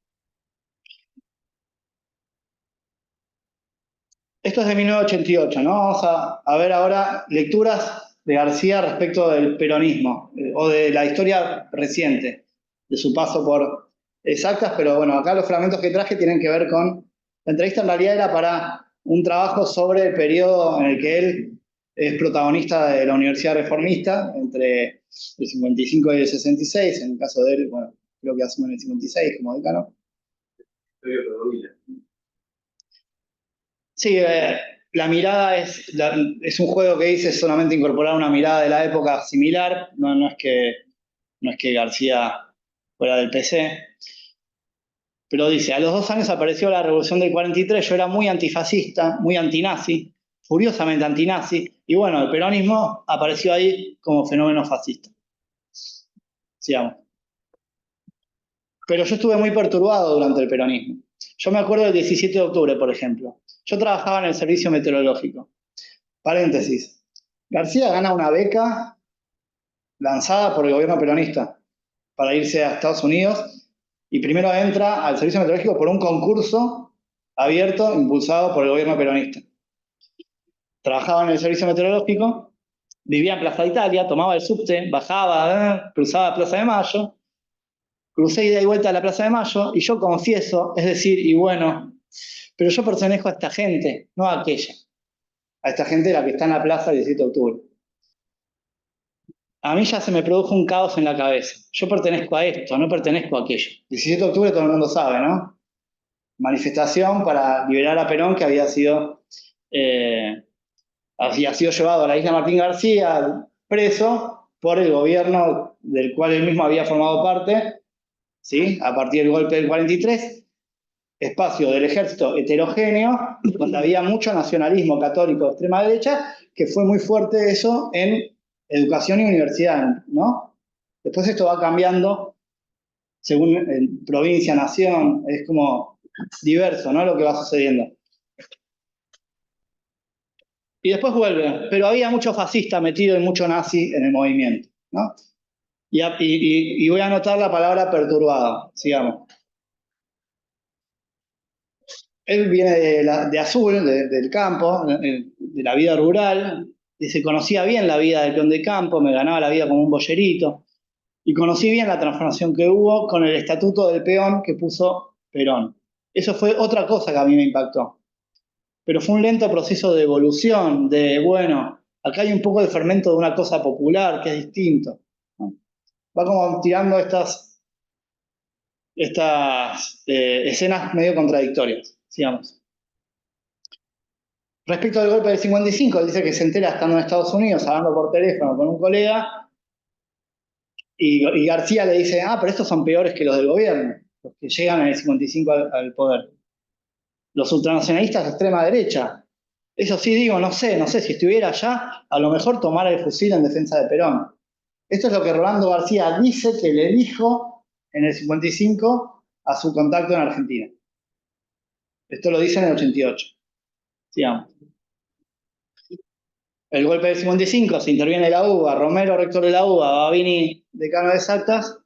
Esto es de 1988, ¿no? Vamos a ver ahora lecturas de García respecto del peronismo, o de la historia reciente, de su paso por exactas, pero bueno, acá los fragmentos que traje tienen que ver con... La entrevista en realidad era para un trabajo sobre el periodo en el que él es protagonista de la Universidad Reformista, entre el 55 y el 66, en el caso de él, bueno, creo que asume en el 56 como decano. Sí, la mirada es un juego que dice solamente incorporar una mirada de la época similar, no es que García fuera del PC, pero dice, a los 2 años apareció la Revolución del 43, yo era muy antifascista, muy antinazi, furiosamente antinazi, y bueno, el peronismo apareció ahí como fenómeno fascista. Sigamos. Pero yo estuve muy perturbado durante el peronismo. Yo me acuerdo del 17 de octubre, por ejemplo. Yo trabajaba en el servicio meteorológico. Paréntesis. García gana una beca lanzada por el gobierno peronista para irse a Estados Unidos y primero entra al servicio meteorológico por un concurso abierto impulsado por el gobierno peronista. Trabajaba en el servicio meteorológico, vivía en Plaza Italia, tomaba el subte, bajaba, cruzaba Plaza de Mayo, crucé ida y vuelta a la Plaza de Mayo y yo confieso, es decir, y bueno, pero yo pertenezco a esta gente, no a aquella. A esta gente la que está en la plaza el 17 de octubre. A mí ya se me produjo un caos en la cabeza. Yo pertenezco a esto, no pertenezco a aquello. 17 de octubre todo el mundo sabe, ¿no? Manifestación para liberar a Perón que había sido llevado a la isla Martín García preso por el gobierno del cual él mismo había formado parte, ¿sí? A partir del golpe del 43, espacio del ejército heterogéneo, donde había mucho nacionalismo católico de extrema derecha, que fue muy fuerte eso en educación y universidad, ¿no? Después esto va cambiando según provincia, nación, es como diverso, ¿no? Lo que va sucediendo. Y después vuelve, pero había mucho fascista metido y mucho nazi en el movimiento, ¿no? Y voy a anotar la palabra perturbado, sigamos. Él viene de Azul, del campo, de la vida rural, y se conocía bien la vida del peón de campo, me ganaba la vida como un boyerito, y conocí bien la transformación que hubo con el estatuto del peón que puso Perón. Eso fue otra cosa que a mí me impactó. Pero fue un lento proceso de evolución, de, bueno, acá hay un poco de fermento de una cosa popular que es distinto, ¿no? Va como tirando estas escenas medio contradictorias, sigamos. Respecto del golpe del 55, él dice que se entera estando en Estados Unidos, hablando por teléfono con un colega, y García le dice, pero estos son peores que los del gobierno, los que llegan en el 55 al poder. Los ultranacionalistas de extrema derecha. Eso sí digo, no sé si estuviera allá, a lo mejor tomara el fusil en defensa de Perón. Esto es lo que Rolando García dice que le dijo en el 55 a su contacto en Argentina. Esto lo dice en el 88. Sigamos. El golpe del 55, se interviene la UBA, Romero, rector de la UBA, Babini, decano de exactas,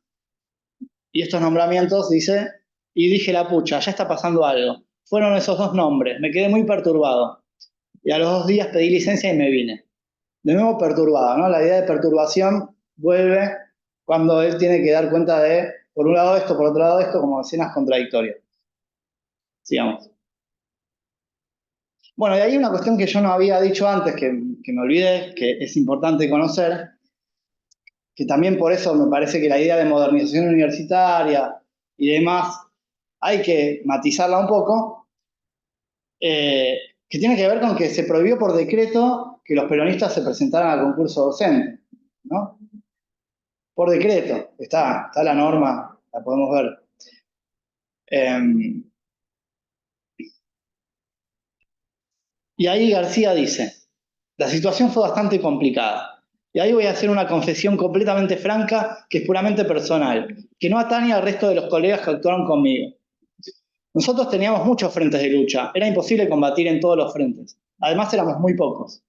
y estos nombramientos, dice, y dije la pucha, ya está pasando algo. Fueron esos 2 nombres, me quedé muy perturbado. Y a los 2 días pedí licencia y me vine. De nuevo perturbado, ¿no? La idea de perturbación vuelve cuando él tiene que dar cuenta de, por un lado esto, por otro lado esto, como escenas contradictorias. Sigamos. Bueno, y hay una cuestión que yo no había dicho antes, que me olvidé, que es importante conocer, que también por eso me parece que la idea de modernización universitaria y demás hay que matizarla un poco, que tiene que ver con que se prohibió por decreto que los peronistas se presentaran al concurso docente, ¿no? Por decreto, está la norma, la podemos ver. Y ahí García dice, la situación fue bastante complicada. Y ahí voy a hacer una confesión completamente franca, que es puramente personal, que no atañe al resto de los colegas que actuaron conmigo. Nosotros teníamos muchos frentes de lucha, era imposible combatir en todos los frentes. Además éramos muy pocos.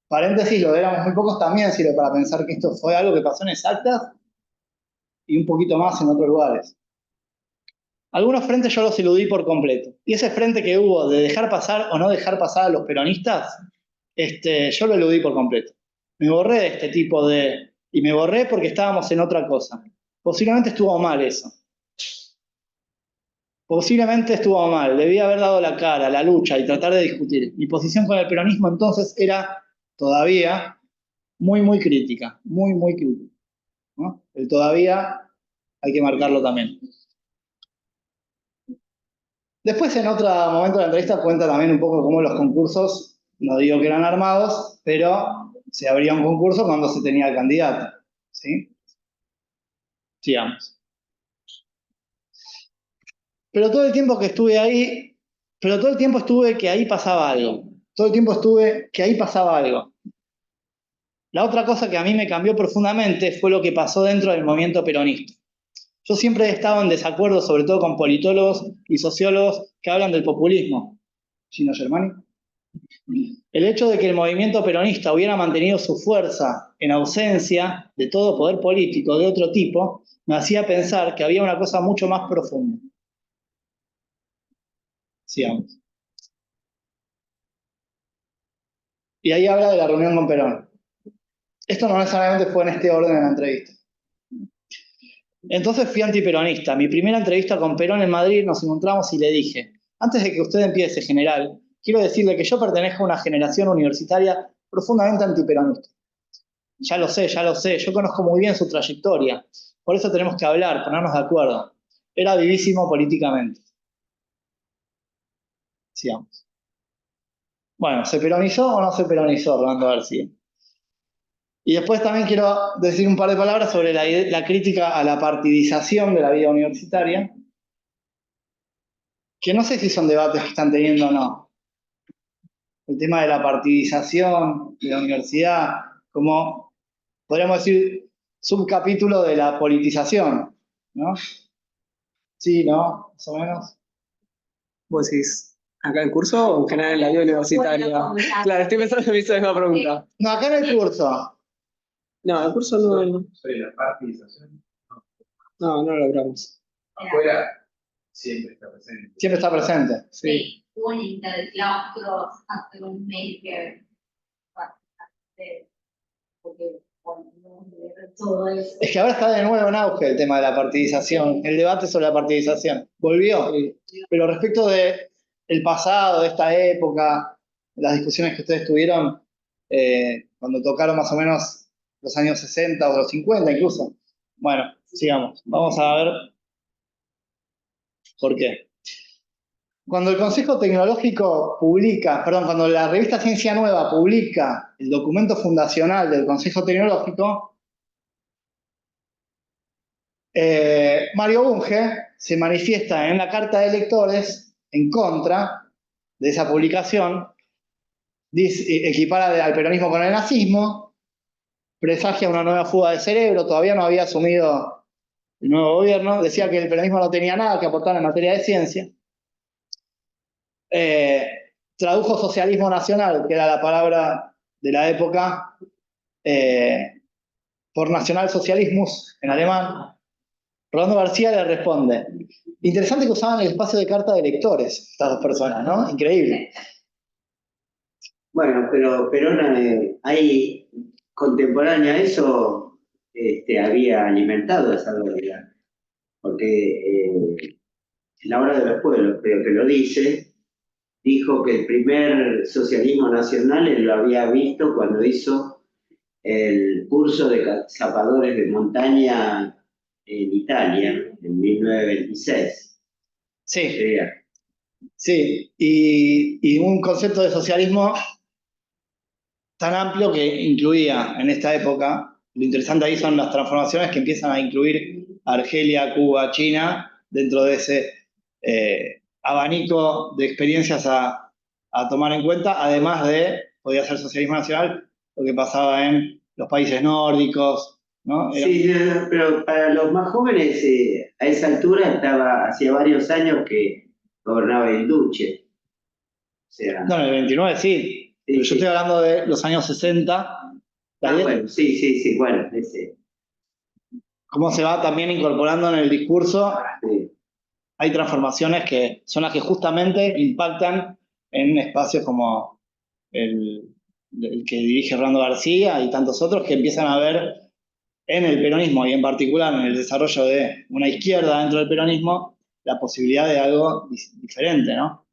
Paréntesis, lo de éramos muy pocos también sirve para pensar que esto fue algo que pasó en Exactas y un poquito más en otros lugares. Algunos frentes yo los eludí por completo. Y ese frente que hubo de dejar pasar o no dejar pasar a los peronistas, yo lo eludí por completo. Me borré de este tipo de... Y me borré porque estábamos en otra cosa. Posiblemente estuvo mal eso. Posiblemente estuvo mal. Debía haber dado la cara, la lucha y tratar de discutir. Mi posición con el peronismo entonces era todavía muy, muy crítica. Muy, muy crítica, ¿no? El todavía hay que marcarlo también. Después, en otro momento de la entrevista, cuenta también un poco cómo los concursos, no digo que eran armados, pero se abría un concurso cuando se tenía el candidato. ¿Sí? Sigamos. Pero todo el tiempo que estuve ahí, que ahí pasaba algo. Todo el tiempo estuve que ahí pasaba algo. La otra cosa que a mí me cambió profundamente fue lo que pasó dentro del movimiento peronista. Yo siempre he estado en desacuerdo, sobre todo con politólogos y sociólogos que hablan del populismo. ¿Gino Germani? El hecho de que el movimiento peronista hubiera mantenido su fuerza en ausencia de todo poder político de otro tipo, me hacía pensar que había una cosa mucho más profunda. Sigamos. Y ahí habla de la reunión con Perón. Esto no necesariamente fue en este orden de la entrevista. Entonces fui antiperonista. Mi primera entrevista con Perón en Madrid nos encontramos y le dije, antes de que usted empiece, general, quiero decirle que yo pertenezco a una generación universitaria profundamente antiperonista. Ya lo sé, yo conozco muy bien su trayectoria. Por eso tenemos que hablar, ponernos de acuerdo. Era vivísimo políticamente. Sigamos. Bueno, ¿se peronizó o no se peronizó Rolando García? Y después también quiero decir un par de palabras sobre la crítica a la partidización de la vida universitaria, que no sé si son debates que están teniendo o no. El tema de la partidización de la universidad, como podríamos decir, subcapítulo de la politización, ¿no? Sí, ¿no? Más o menos. ¿Vos decís acá en el curso o en general en la vida universitaria? Claro, estoy pensando en mi misma pregunta. No, acá en el curso. No, el curso no. Sobre la partidización. No lo logramos. Afuera siempre está presente. Siempre está presente. Sí. Hubo un interclaustros hace un mes que porque bueno, todo eso. Es que ahora está de nuevo en auge el tema de la partidización, el debate sobre la partidización. Volvió. Pero respecto de el pasado, de esta época, las discusiones que ustedes tuvieron cuando tocaron más o menos los años 60 o los 50 incluso. Bueno, sigamos. Vamos a ver por qué. Cuando el Consejo Tecnológico cuando la revista Ciencia Nueva publica el documento fundacional del Consejo Tecnológico, Mario Bunge se manifiesta en la carta de lectores en contra de esa publicación, equipara al peronismo con el nazismo, presagia una nueva fuga de cerebro, todavía no había asumido el nuevo gobierno, decía que el peronismo no tenía nada que aportar en materia de ciencia. Tradujo socialismo nacional, que era la palabra de la época, por nacionalsocialismus en alemán. Rolando García le responde, interesante que usaban el espacio de carta de lectores, estas dos personas, ¿no? Increíble. Bueno, pero Perón ahí, contemporánea a eso, había alimentado esa dualidad. Porque en la hora de los pueblos, creo que lo dijo que el primer socialismo nacional él lo había visto cuando hizo el curso de zapadores de montaña en Italia, en 1926. Sí. Sí, y un concepto de socialismo tan amplio que incluía en esta época, lo interesante ahí son las transformaciones que empiezan a incluir Argelia, Cuba, China, dentro de ese abanico de experiencias a tomar en cuenta, además de, podía ser socialismo nacional, lo que pasaba en los países nórdicos, ¿no? Sí, pero para los más jóvenes, a esa altura hacía varios años que gobernaba el Duce. O sea, No, en el 29 sí, sí, pero yo sí. estoy hablando de los años 60. Bueno, sí, bueno, ese. Cómo se va también incorporando en el discurso. Sí. Hay transformaciones que son las que justamente impactan en espacios como el que dirige Rolando García y tantos otros que empiezan a ver en el peronismo y en particular en el desarrollo de una izquierda dentro del peronismo la posibilidad de algo diferente, ¿no?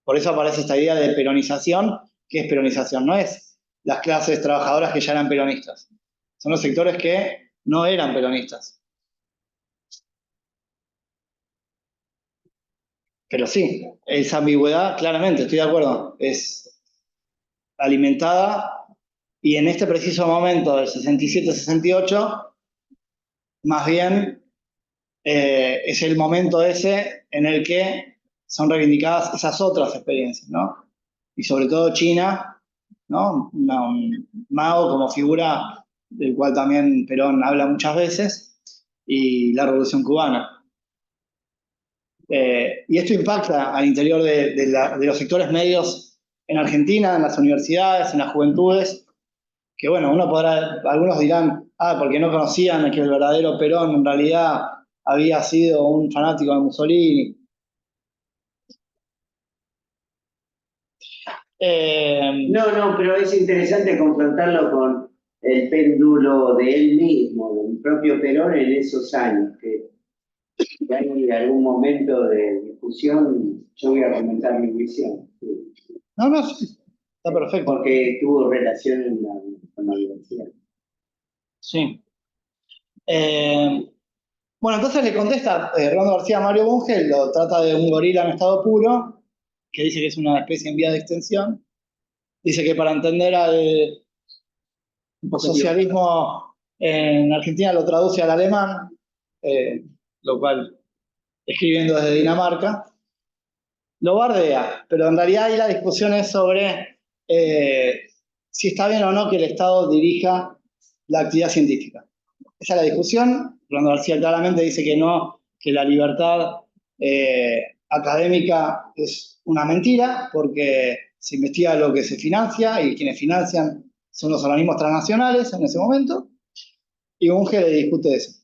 Por eso aparece esta idea de peronización. ¿Qué es peronización? No es las clases trabajadoras que ya eran peronistas, son los sectores que no eran peronistas. Pero sí, esa ambigüedad, claramente, estoy de acuerdo, es alimentada y en este preciso momento del 67-68, más bien es el momento ese en el que son reivindicadas esas otras experiencias, ¿no? Y sobre todo China, ¿no? Un mago como figura del cual también Perón habla muchas veces, y la Revolución Cubana. Y esto impacta al interior de los sectores medios en Argentina, en las universidades, en las juventudes, que bueno, algunos dirán, porque no conocían que el verdadero Perón en realidad había sido un fanático de Mussolini. No, pero es interesante confrontarlo con el péndulo de él mismo, del propio Perón en esos años, que hay algún momento de discusión, yo voy a comentar mi visión. Sí. No, sí, está perfecto. Porque tuvo relación con la universidad. Sí. Bueno, entonces le contesta Rolando García a Mario Bunge, lo trata de un gorila en estado puro, que dice que es una especie en vía de extensión. Dice que para entender al socialismo en Argentina lo traduce al alemán, lo cual, escribiendo desde Dinamarca, lo bardea, pero en realidad ahí la discusión es sobre si está bien o no que el Estado dirija la actividad científica. Esa es la discusión. Rolando García claramente dice que no, que la libertad académica es una mentira, porque se investiga lo que se financia y quienes financian son los organismos transnacionales en ese momento, y Bunge le discute eso.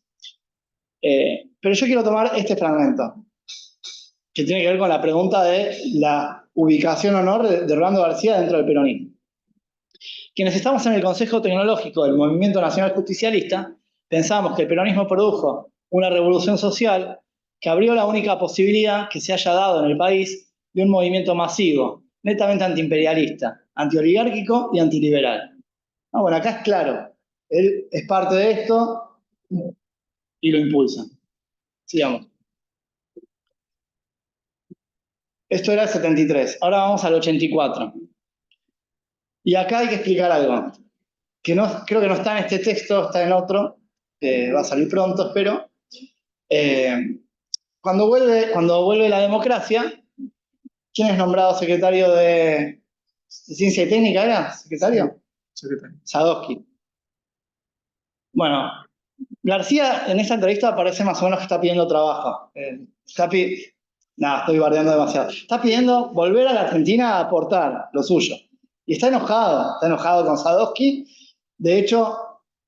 Pero yo quiero tomar este fragmento, que tiene que ver con la pregunta de la ubicación o no de Rolando García dentro del peronismo. Quienes estamos en el Consejo Tecnológico del Movimiento Nacional Justicialista, pensamos que el peronismo produjo una revolución social que abrió la única posibilidad que se haya dado en el país de un movimiento masivo, netamente antiimperialista, antioligárquico y antiliberal. Bueno, acá es claro, él es parte de esto y lo impulsa. Sigamos. Esto era el 73, ahora vamos al 84. Y acá hay que explicar algo, que no, creo que no está en este texto, está en otro, va a salir pronto, espero. Cuando vuelve la democracia, ¿quién es nombrado secretario de Ciencia y Técnica? ¿Era secretario? Secretario. Sadowski. Bueno, García en esta entrevista parece más o menos que está pidiendo trabajo. Estoy bardeando demasiado. Está pidiendo volver a la Argentina a aportar lo suyo. Y está enojado con Sadowski. De hecho,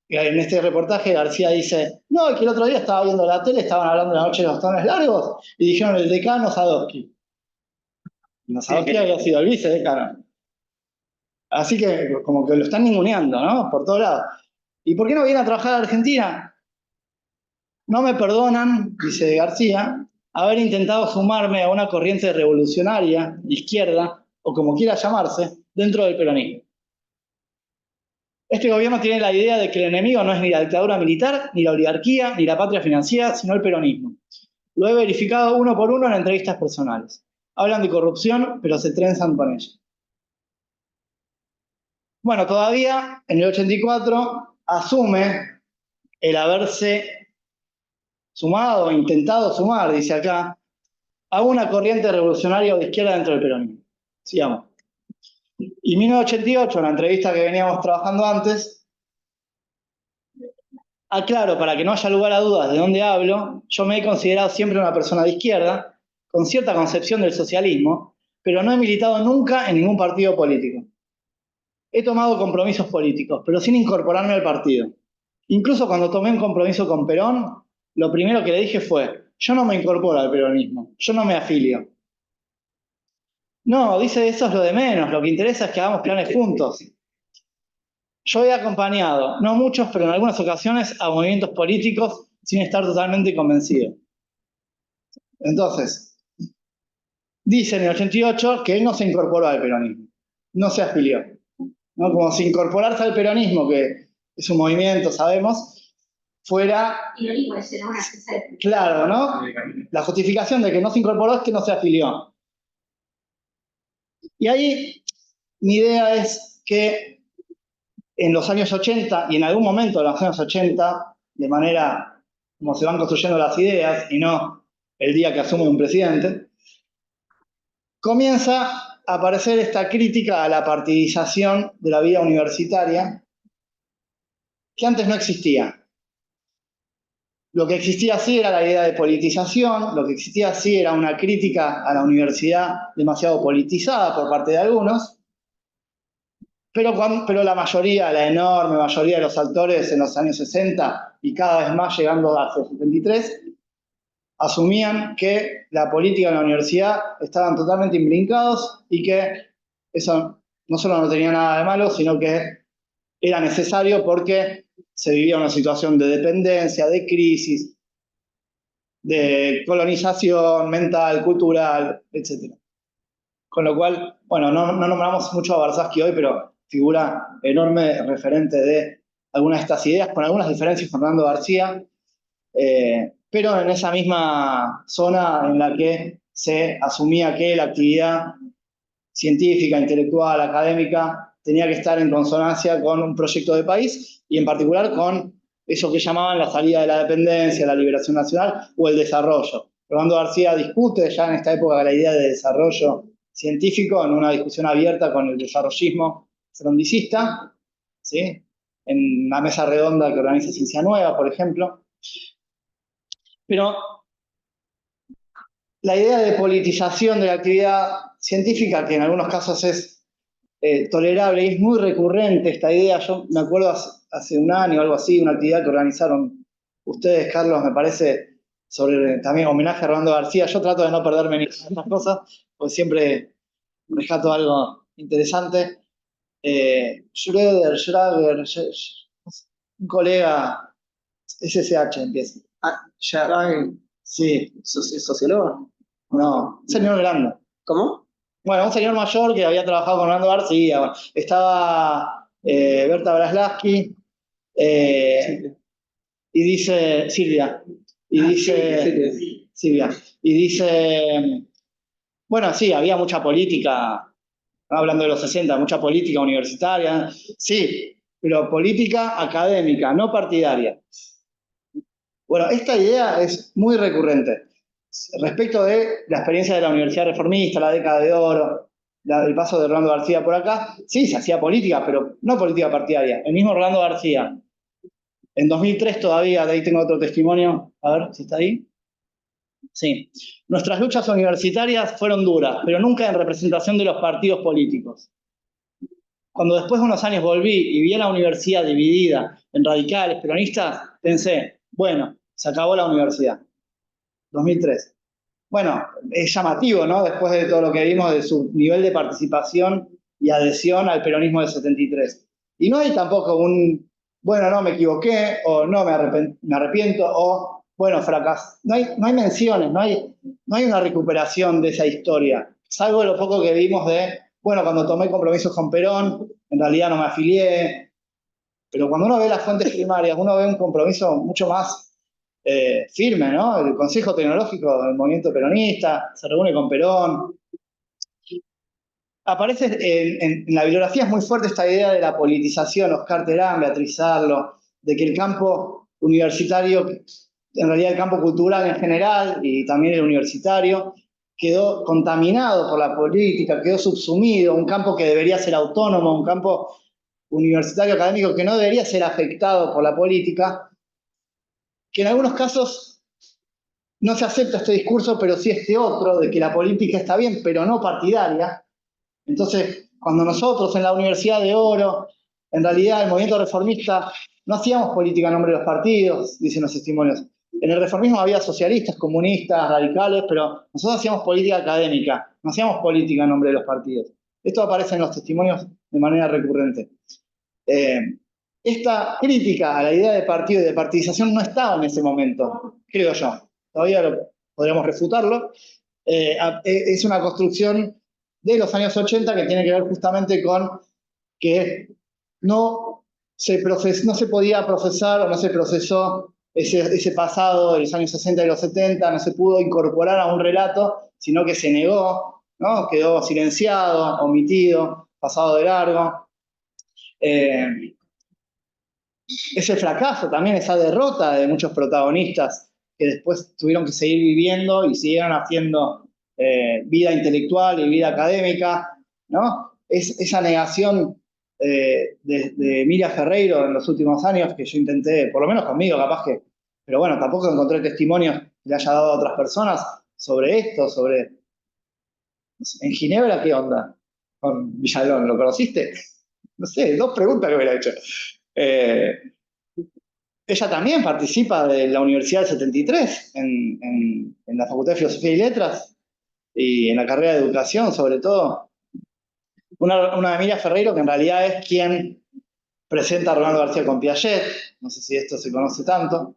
en este reportaje García dice, no, que el otro día estaba viendo la tele, estaban hablando de la noche de los tonos largos, y dijeron el decano Sadowski. No, Sadowski había sido el vicedecano. Así que como que lo están ninguneando, ¿no? Por todos lados. ¿Y por qué no viene a trabajar a Argentina? No me perdonan, dice García, haber intentado sumarme a una corriente revolucionaria, izquierda, o como quiera llamarse, dentro del peronismo. Este gobierno tiene la idea de que el enemigo no es ni la dictadura militar, ni la oligarquía, ni la patria financiera, sino el peronismo. Lo he verificado uno por uno en entrevistas personales. Hablan de corrupción, pero se trenzan con ella. Bueno, todavía en el 84 asume el haberse sumado, intentado sumar, dice acá, a una corriente revolucionaria o de izquierda dentro del peronismo. Sigamos. Y en 1988, en la entrevista que veníamos trabajando antes, aclaro, para que no haya lugar a dudas de dónde hablo, yo me he considerado siempre una persona de izquierda, con cierta concepción del socialismo, pero no he militado nunca en ningún partido político. He tomado compromisos políticos, pero sin incorporarme al partido. Incluso cuando tomé un compromiso con Perón, lo primero que le dije fue, yo no me incorporo al peronismo, yo no me afilio. No, dice, eso es lo de menos, lo que interesa es que hagamos planes juntos. Yo he acompañado, no muchos, pero en algunas ocasiones, a movimientos políticos sin estar totalmente convencido. Entonces, dice en el 88 que él no se incorporó al peronismo, no se afilió. ¿No? Como si incorporarse al peronismo, que es un movimiento, sabemos, fuera... Claro, ¿no? La justificación de que no se incorporó es que no se afilió. Y ahí mi idea es que en los años 80, y en algún momento de los años 80, de manera como se van construyendo las ideas, y no el día que asume un presidente, comienza a aparecer esta crítica a la partidización de la vida universitaria, que antes no existía. Lo que existía sí era la idea de politización, lo que existía sí era una crítica a la universidad demasiado politizada por parte de algunos, pero la mayoría, la enorme mayoría de los actores en los años 60 y cada vez más llegando hacia el 73, asumían que la política en la universidad estaban totalmente imbricados y que eso no solo no tenía nada de malo, sino que era necesario porque se vivía una situación de dependencia, de crisis, de colonización mental, cultural, etc. Con lo cual, bueno, no nombramos mucho a Barsaski hoy, pero figura enorme referente de algunas de estas ideas, con algunas diferencias con Fernando García, pero en esa misma zona en la que se asumía que la actividad científica, intelectual, académica, tenía que estar en consonancia con un proyecto de país y en particular con eso que llamaban la salida de la dependencia, la liberación nacional o el desarrollo. Fernando García discute ya en esta época la idea de desarrollo científico en una discusión abierta con el desarrollismo frondicista, ¿sí? En una mesa redonda que organiza Ciencia Nueva, por ejemplo. Pero la idea de politización de la actividad científica, que en algunos casos es tolerable y es muy recurrente esta idea. Yo me acuerdo hace un año o algo así, una actividad que organizaron ustedes, Carlos, me parece, sobre también homenaje a Fernando García. Yo trato de no perderme ni estas cosas, porque siempre rescato algo interesante. Schroeder, un colega, SSH empieza. Schrager, Sí. ¿es sociólogo? No, un señor grande. ¿Cómo? Bueno, un señor mayor que había trabajado con Fernando García. Bueno, estaba Berta Braslaski y dice Silvia. Y dice Silvia. Y dice, bueno, sí, había mucha política, hablando de los 60, mucha política universitaria. Sí, pero política académica, no partidaria. Bueno, esta idea es muy recurrente. Respecto de la experiencia de la Universidad Reformista, la década de oro, el paso de Rolando García por acá, sí, se hacía política, pero no política partidaria. El mismo Rolando García, en 2003 todavía, de ahí tengo otro testimonio, a ver si está ahí. Sí. Nuestras luchas universitarias fueron duras, pero nunca en representación de los partidos políticos. Cuando después de unos años volví y vi a la universidad dividida en radicales, peronistas, pensé, bueno, se acabó la universidad. 2003. Bueno, es llamativo, ¿no? Después de todo lo que vimos de su nivel de participación y adhesión al peronismo del 73. Y no hay tampoco un, bueno, no, me equivoqué, o no, me arrepiento, o, bueno, fracasé. No hay menciones, no hay una recuperación de esa historia. Salvo lo poco que vimos de, bueno, cuando tomé compromisos con Perón, en realidad no me afilié. Pero cuando uno ve las fuentes primarias, uno ve un compromiso mucho más firme, ¿no? El Consejo Tecnológico del movimiento peronista se reúne con Perón. Aparece en la bibliografía, es muy fuerte esta idea de la politización, Oscar Terán, Beatriz Arlo, de que el campo universitario, en realidad el campo cultural en general y también el universitario, quedó contaminado por la política, quedó subsumido, un campo que debería ser autónomo, un campo universitario académico que no debería ser afectado por la política, que en algunos casos no se acepta este discurso, pero sí este otro, de que la política está bien, pero no partidaria. Entonces, cuando nosotros en la Universidad de Oro, en realidad el movimiento reformista, no hacíamos política en nombre de los partidos, dicen los testimonios. En el reformismo había socialistas, comunistas, radicales, pero nosotros hacíamos política académica, no hacíamos política en nombre de los partidos. Esto aparece en los testimonios de manera recurrente. Esta crítica a la idea de partido y de partidización no estaba en ese momento, creo yo. Todavía podríamos refutarlo. Es una construcción de los años 80 que tiene que ver justamente con que no se podía procesar o no se procesó ese pasado de los años 60 y los 70, no se pudo incorporar a un relato, sino que se negó, ¿no? Quedó silenciado, omitido, pasado de largo. Ese fracaso también, esa derrota de muchos protagonistas que después tuvieron que seguir viviendo y siguieron haciendo vida intelectual y vida académica, ¿no? Esa negación de Emilia Ferreiro en los últimos años que yo intenté, por lo menos conmigo, capaz que, pero bueno, tampoco encontré testimonios que le haya dado a otras personas sobre esto, sobre... ¿En Ginebra qué onda? Con Villalón, ¿lo conociste? No sé, 2 preguntas que hubiera hecho. Ella también participa de la Universidad del 73 en la Facultad de Filosofía y Letras y en la carrera de Educación, sobre todo. Una Emilia Ferreiro que en realidad es quien presenta a Rolando García con Piaget, no sé si esto se conoce tanto,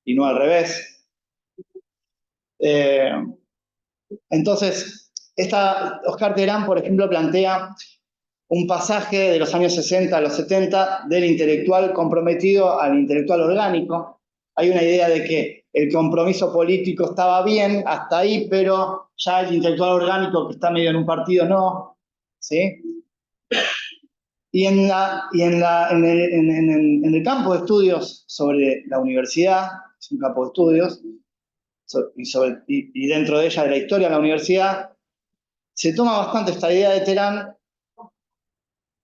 y no al revés. Entonces, Oscar Terán, por ejemplo, plantea un pasaje de los años 60 a los 70 del intelectual comprometido al intelectual orgánico. Hay una idea de que el compromiso político estaba bien hasta ahí, pero ya el intelectual orgánico que está medio en un partido no, ¿sí? Y en el campo de estudios sobre la universidad, es un campo de estudios, y dentro de ella de la historia de la universidad, se toma bastante esta idea de Terán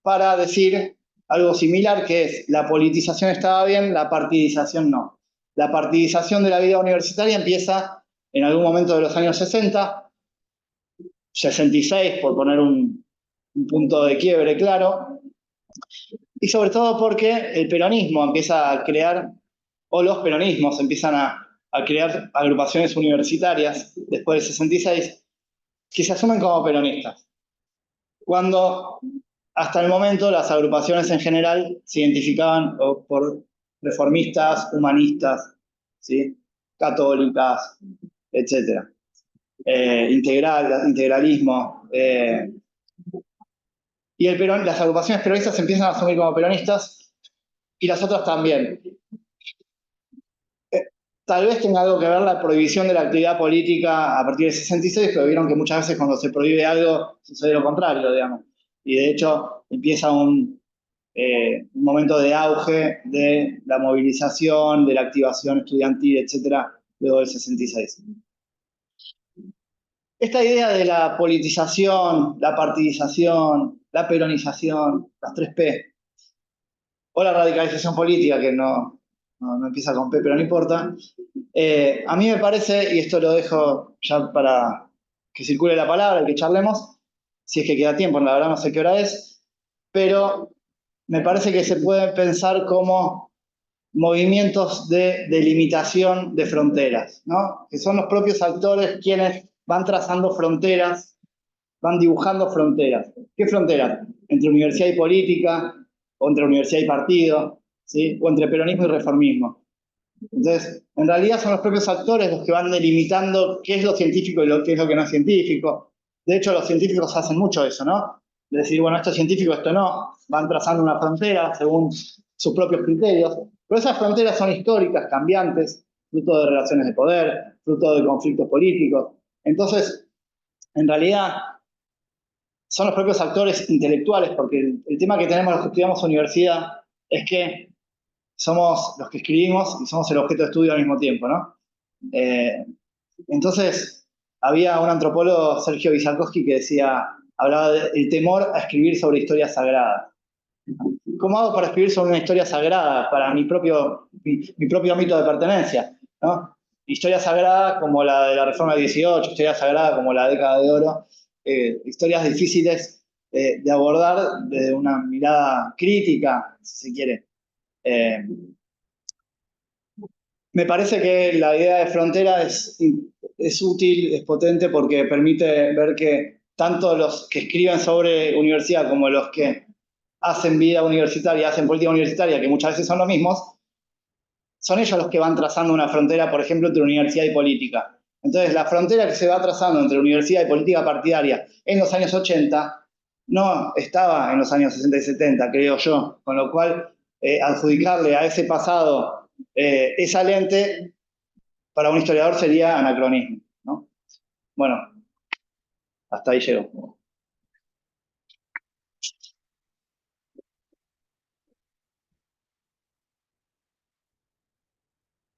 para decir algo similar, que es la politización estaba bien, la partidización no. La partidización de la vida universitaria empieza en algún momento de los años 60, 66, por poner un punto de quiebre claro, y sobre todo porque el peronismo empieza a crear, o los peronismos empiezan a crear agrupaciones universitarias después del 66, que se asumen como peronistas. Cuando hasta el momento las agrupaciones en general se identificaban por reformistas, humanistas, ¿sí? Católicas, etc. Integralismo. Y las agrupaciones peronistas se empiezan a asumir como peronistas y las otras también. Tal vez tenga algo que ver la prohibición de la actividad política a partir del 66, pero vieron que muchas veces cuando se prohíbe algo sucede lo contrario, digamos. Y de hecho empieza un momento de auge de la movilización, de la activación estudiantil, etcétera, luego del 66. Esta idea de la politización, la partidización, la peronización, las 3P, o la radicalización política, que no empieza con P, pero no importa, a mí me parece, y esto lo dejo ya para que circule la palabra y que charlemos, si es que queda tiempo, la verdad no sé qué hora es, pero me parece que se pueden pensar como movimientos de delimitación de fronteras, ¿no? Que son los propios actores quienes van trazando fronteras, van dibujando fronteras. ¿Qué fronteras? Entre universidad y política, o entre universidad y partido, ¿sí? O entre peronismo y reformismo. Entonces, en realidad son los propios actores los que van delimitando qué es lo científico y qué es lo que no es científico. De hecho, los científicos hacen mucho eso, ¿no? De decir, bueno, esto es científico, esto no. Van trazando una frontera según sus propios criterios. Pero esas fronteras son históricas, cambiantes, fruto de relaciones de poder, fruto de conflictos políticos. Entonces, en realidad, son los propios actores intelectuales, porque el tema que tenemos los que estudiamos universidad es que somos los que escribimos y somos el objeto de estudio al mismo tiempo, ¿no? Entonces, Había un antropólogo, Sergio Visakowski, que hablaba del temor a escribir sobre historias sagradas. ¿Cómo hago para escribir sobre una historia sagrada para mi propio ámbito de pertenencia, ¿no? Historia sagrada como la de la Reforma del 18, historia sagrada como la década de oro, historias difíciles de abordar desde una mirada crítica, si se quiere. Me parece que la idea de frontera es útil, es potente, porque permite ver que tanto los que escriben sobre universidad como los que hacen vida universitaria, hacen política universitaria, que muchas veces son los mismos, son ellos los que van trazando una frontera, por ejemplo, entre universidad y política. Entonces, la frontera que se va trazando entre universidad y política partidaria en los años 80 no estaba en los años 60 y 70, creo yo, con lo cual adjudicarle a ese pasado esa lente para un historiador sería anacronismo, ¿no? Bueno, hasta ahí llego.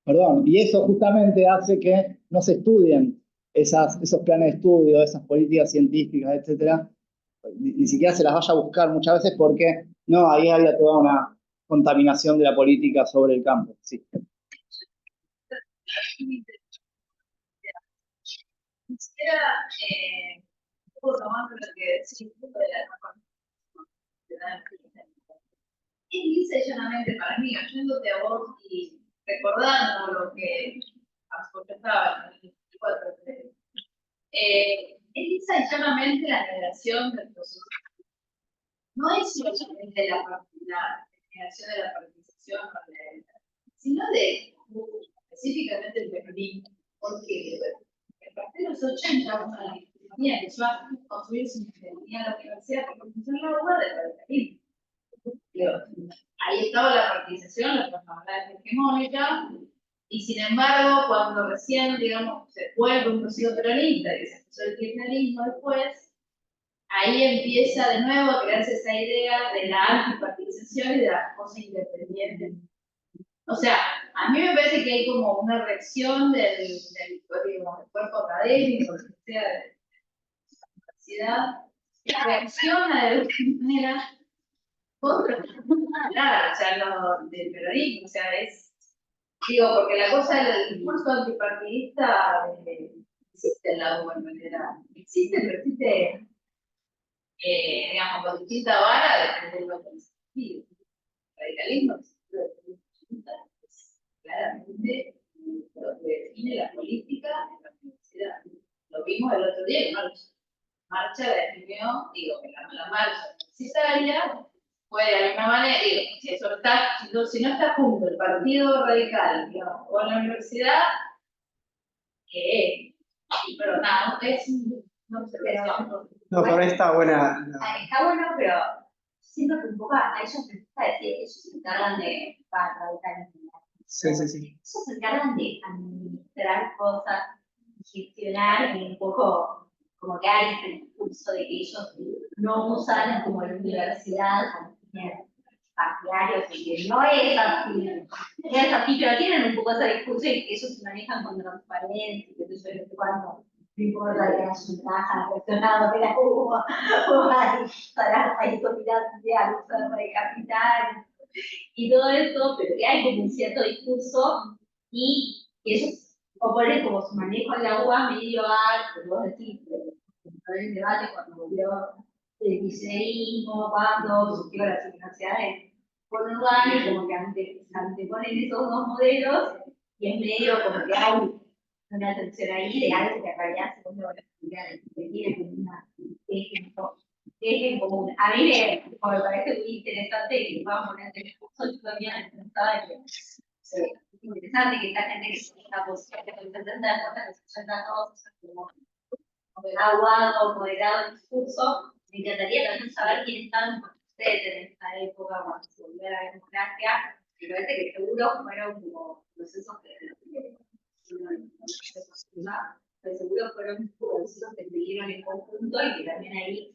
Perdón, y eso justamente hace que no se estudien esos planes de estudio, esas políticas científicas, etcétera, ni siquiera se las vaya a buscar muchas veces porque no, ahí había toda una contaminación de la política sobre el campo. Sí. Quisiera, un poco tomando lo que decís de la es lisa y llanamente para mí, oyéndote a vos y recordando lo que has comentado en el 24, es lisa y llanamente la negación del proceso. No es solamente la negación de la participación, sino de específicamente el peronismo. Porque a partir de los 80, una economía que va a construir su ingeniería en la universidad porque funciona la lugar del radicalismo. Ahí estaba la participación, la transformación hegemónica, y sin embargo, cuando recién, digamos, se vuelve un proceso peronista y se empezó el kirchnerismo después, ahí empieza de nuevo a crearse esa idea de la antipartidización y de la cosa independiente. O sea, a mí me parece que hay como una reacción del cuerpo académico, que sea de la universidad, que reacciona de alguna manera nada, o sea, lo del peronismo, o sea, digo, porque la cosa del discurso antipartidista existe en la humanidad, existe, pero existe, digamos, con distinta vara, dependiendo de lo que se pide. El radicalismo es claramente lo que define la política en la universidad. Lo vimos el otro día en marcha la definió, digo, que la marcha universitaria fue de alguna manera, digo, si no está junto el Partido Radical, digamos, o la universidad, pero nada, no sé, No, pero está buena. está bueno, pero siento que un poco a ellos les gusta decir que ellos se encargan de radicalizar. Sí. Ellos se encargan de administrar cosas, gestionar y un poco como que hay este discurso de que ellos no usan como la universidad como partidarios, y que no es así, pero tienen un poco ese discurso y que ellos se manejan con transparencia, y que eso es cuando no importa que haya un caja gestionado de la UBA, o para países financieros, para el capital, y todo eso, pero que hay como un cierto discurso y que ellos oponen como su manejo en la UBA medio alto, vos decís, en el debate cuando volvió el kirchnerismo, cuando surgió las universidades conurbanas, como que anteponen esos dos modelos, y es medio como que hay una tensión ahí de algo que en realidad se puede explicar, que tiene como una eje en común. A mí me parece muy interesante que vamos a poner el curso, yo también pensaba que es interesante que esta gente que tiene una posición de representar las cosas que se llaman todos como aguado, moderado el discurso. Me encantaría también saber quiénes estaban con ustedes en esta época cuando se volvió a la democracia. Me parece que seguro fueron como procesos que seguro fueron procesos que se dieron en conjunto y que también ahí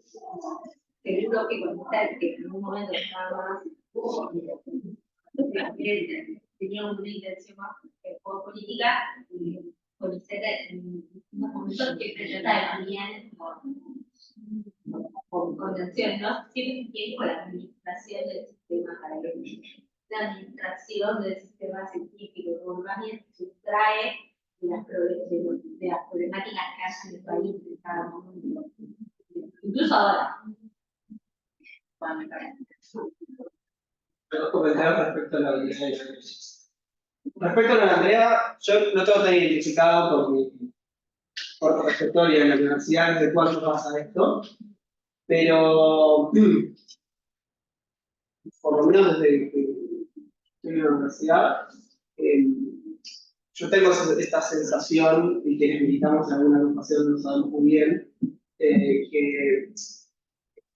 seguro que con ustedes que en un momento estaba más tenían una intención más política, con ustedes no momentos siempre trata de también con contención, ¿no? Siempre tiene con la administración del sistema académico, la administración del sistema científico, como más bien se sustrae de las problemáticas que hay en el país en cada momento. Incluso ahora. Dos comentarios respecto a la habilidad de la Respecto a la de Andrea, yo no tengo tan identificado por mi corta trayectoria en la universidad desde cuándo pasa esto, pero por lo menos desde que estoy en la universidad, yo tengo esta sensación, y quienes militamos en alguna agrupación lo sabemos muy bien, que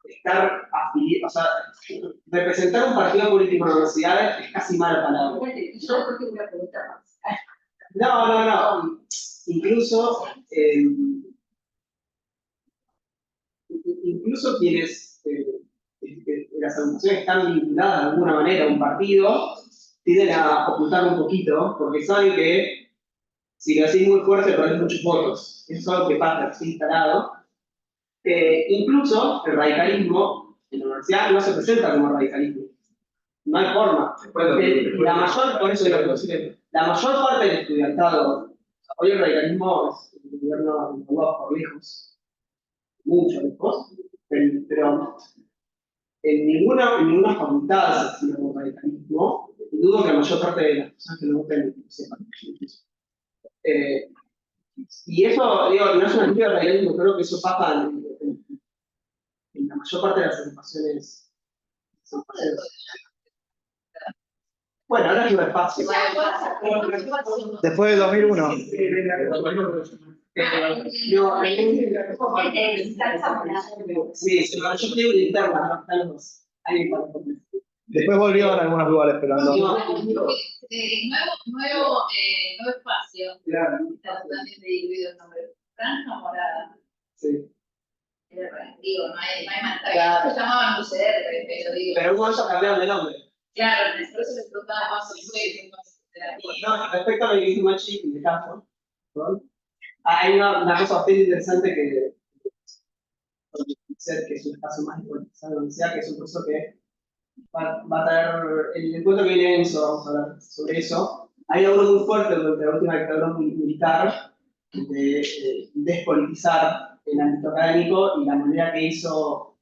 estar afiliado, o sea, representar un partido político en la universidad es casi mala palabra. Yo tengo una pregunta más. No. Incluso quienes las agrupaciones están vinculadas de alguna manera a un partido, tienden a ocultarlo un poquito, porque saben que si lo decís muy fuerte, perdés muchos votos. Eso es algo que pasa, está instalado. Incluso el radicalismo en la universidad no se presenta como radicalismo. No hay forma. La mayor parte del estudiantado, hoy el radicalismo es el gobierno innovado por lejos, mucho lejos, pero en ninguna facultad se estudia como radicalismo. Dudo que la mayor parte de las personas que lo voten sepan. Y eso, digo, no es una crítica del radicalismo, creo que eso pasa en la mayor parte de las agrupaciones. Bueno, ahora es un espacio. Después del 2001. Sí, yo tengo una interna, Después volvieron algunos lugares, pero no. Nuevo espacio. Está totalmente dividido el nombre. Franja morada. Sí. Digo, no hay más. Claro. Se llamaban UCR, pero digo. Pero algunos cambiaron de nombre. Claro, en el proceso se trataba más de no, respecto a lo que dice Machi en el caso, ¿no? Hay una cosa bastante interesante que es un espacio más importante, la universidad, que es un proceso que va a traer el encuentro que viene Enzo, vamos a hablar sobre eso. Hay algo muy fuerte durante la última dictadura militar de despolitizar el ámbito académico, y la manera que hizo,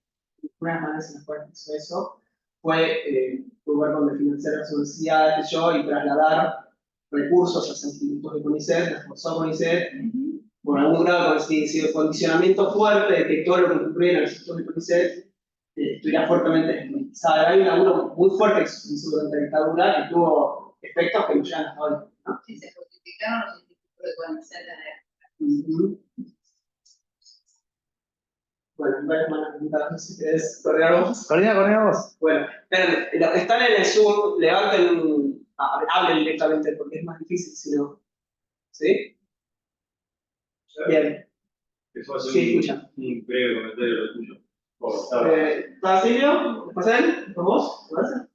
una de las maneras en las cuales hizo eso, fue jugar con de financiar las universidades y trasladar recursos hacia institutos de CONICET, reforzó CONICET, por algún grado de condicionamiento fuerte de que todo lo que ocurriera en los institutos de CONICET estuviera fuertemente despolitizado. Hay un laburo muy fuerte que se hizo durante la dictadura que tuvo efectos que no llegan hasta hoy, ¿no? Sí, se justificaron los institutos de CONICET en la época. Bueno, en varias manos preguntas, si querés coordinar vos. Coordina vos. Bueno, los que están en el Zoom, levanten, hablen directamente, porque es más difícil si no. ¿Sí? Bien. Sí, escucha. Un breve comentario de lo tuyo. Basilio, José, ¿con vos? ¿Gracias?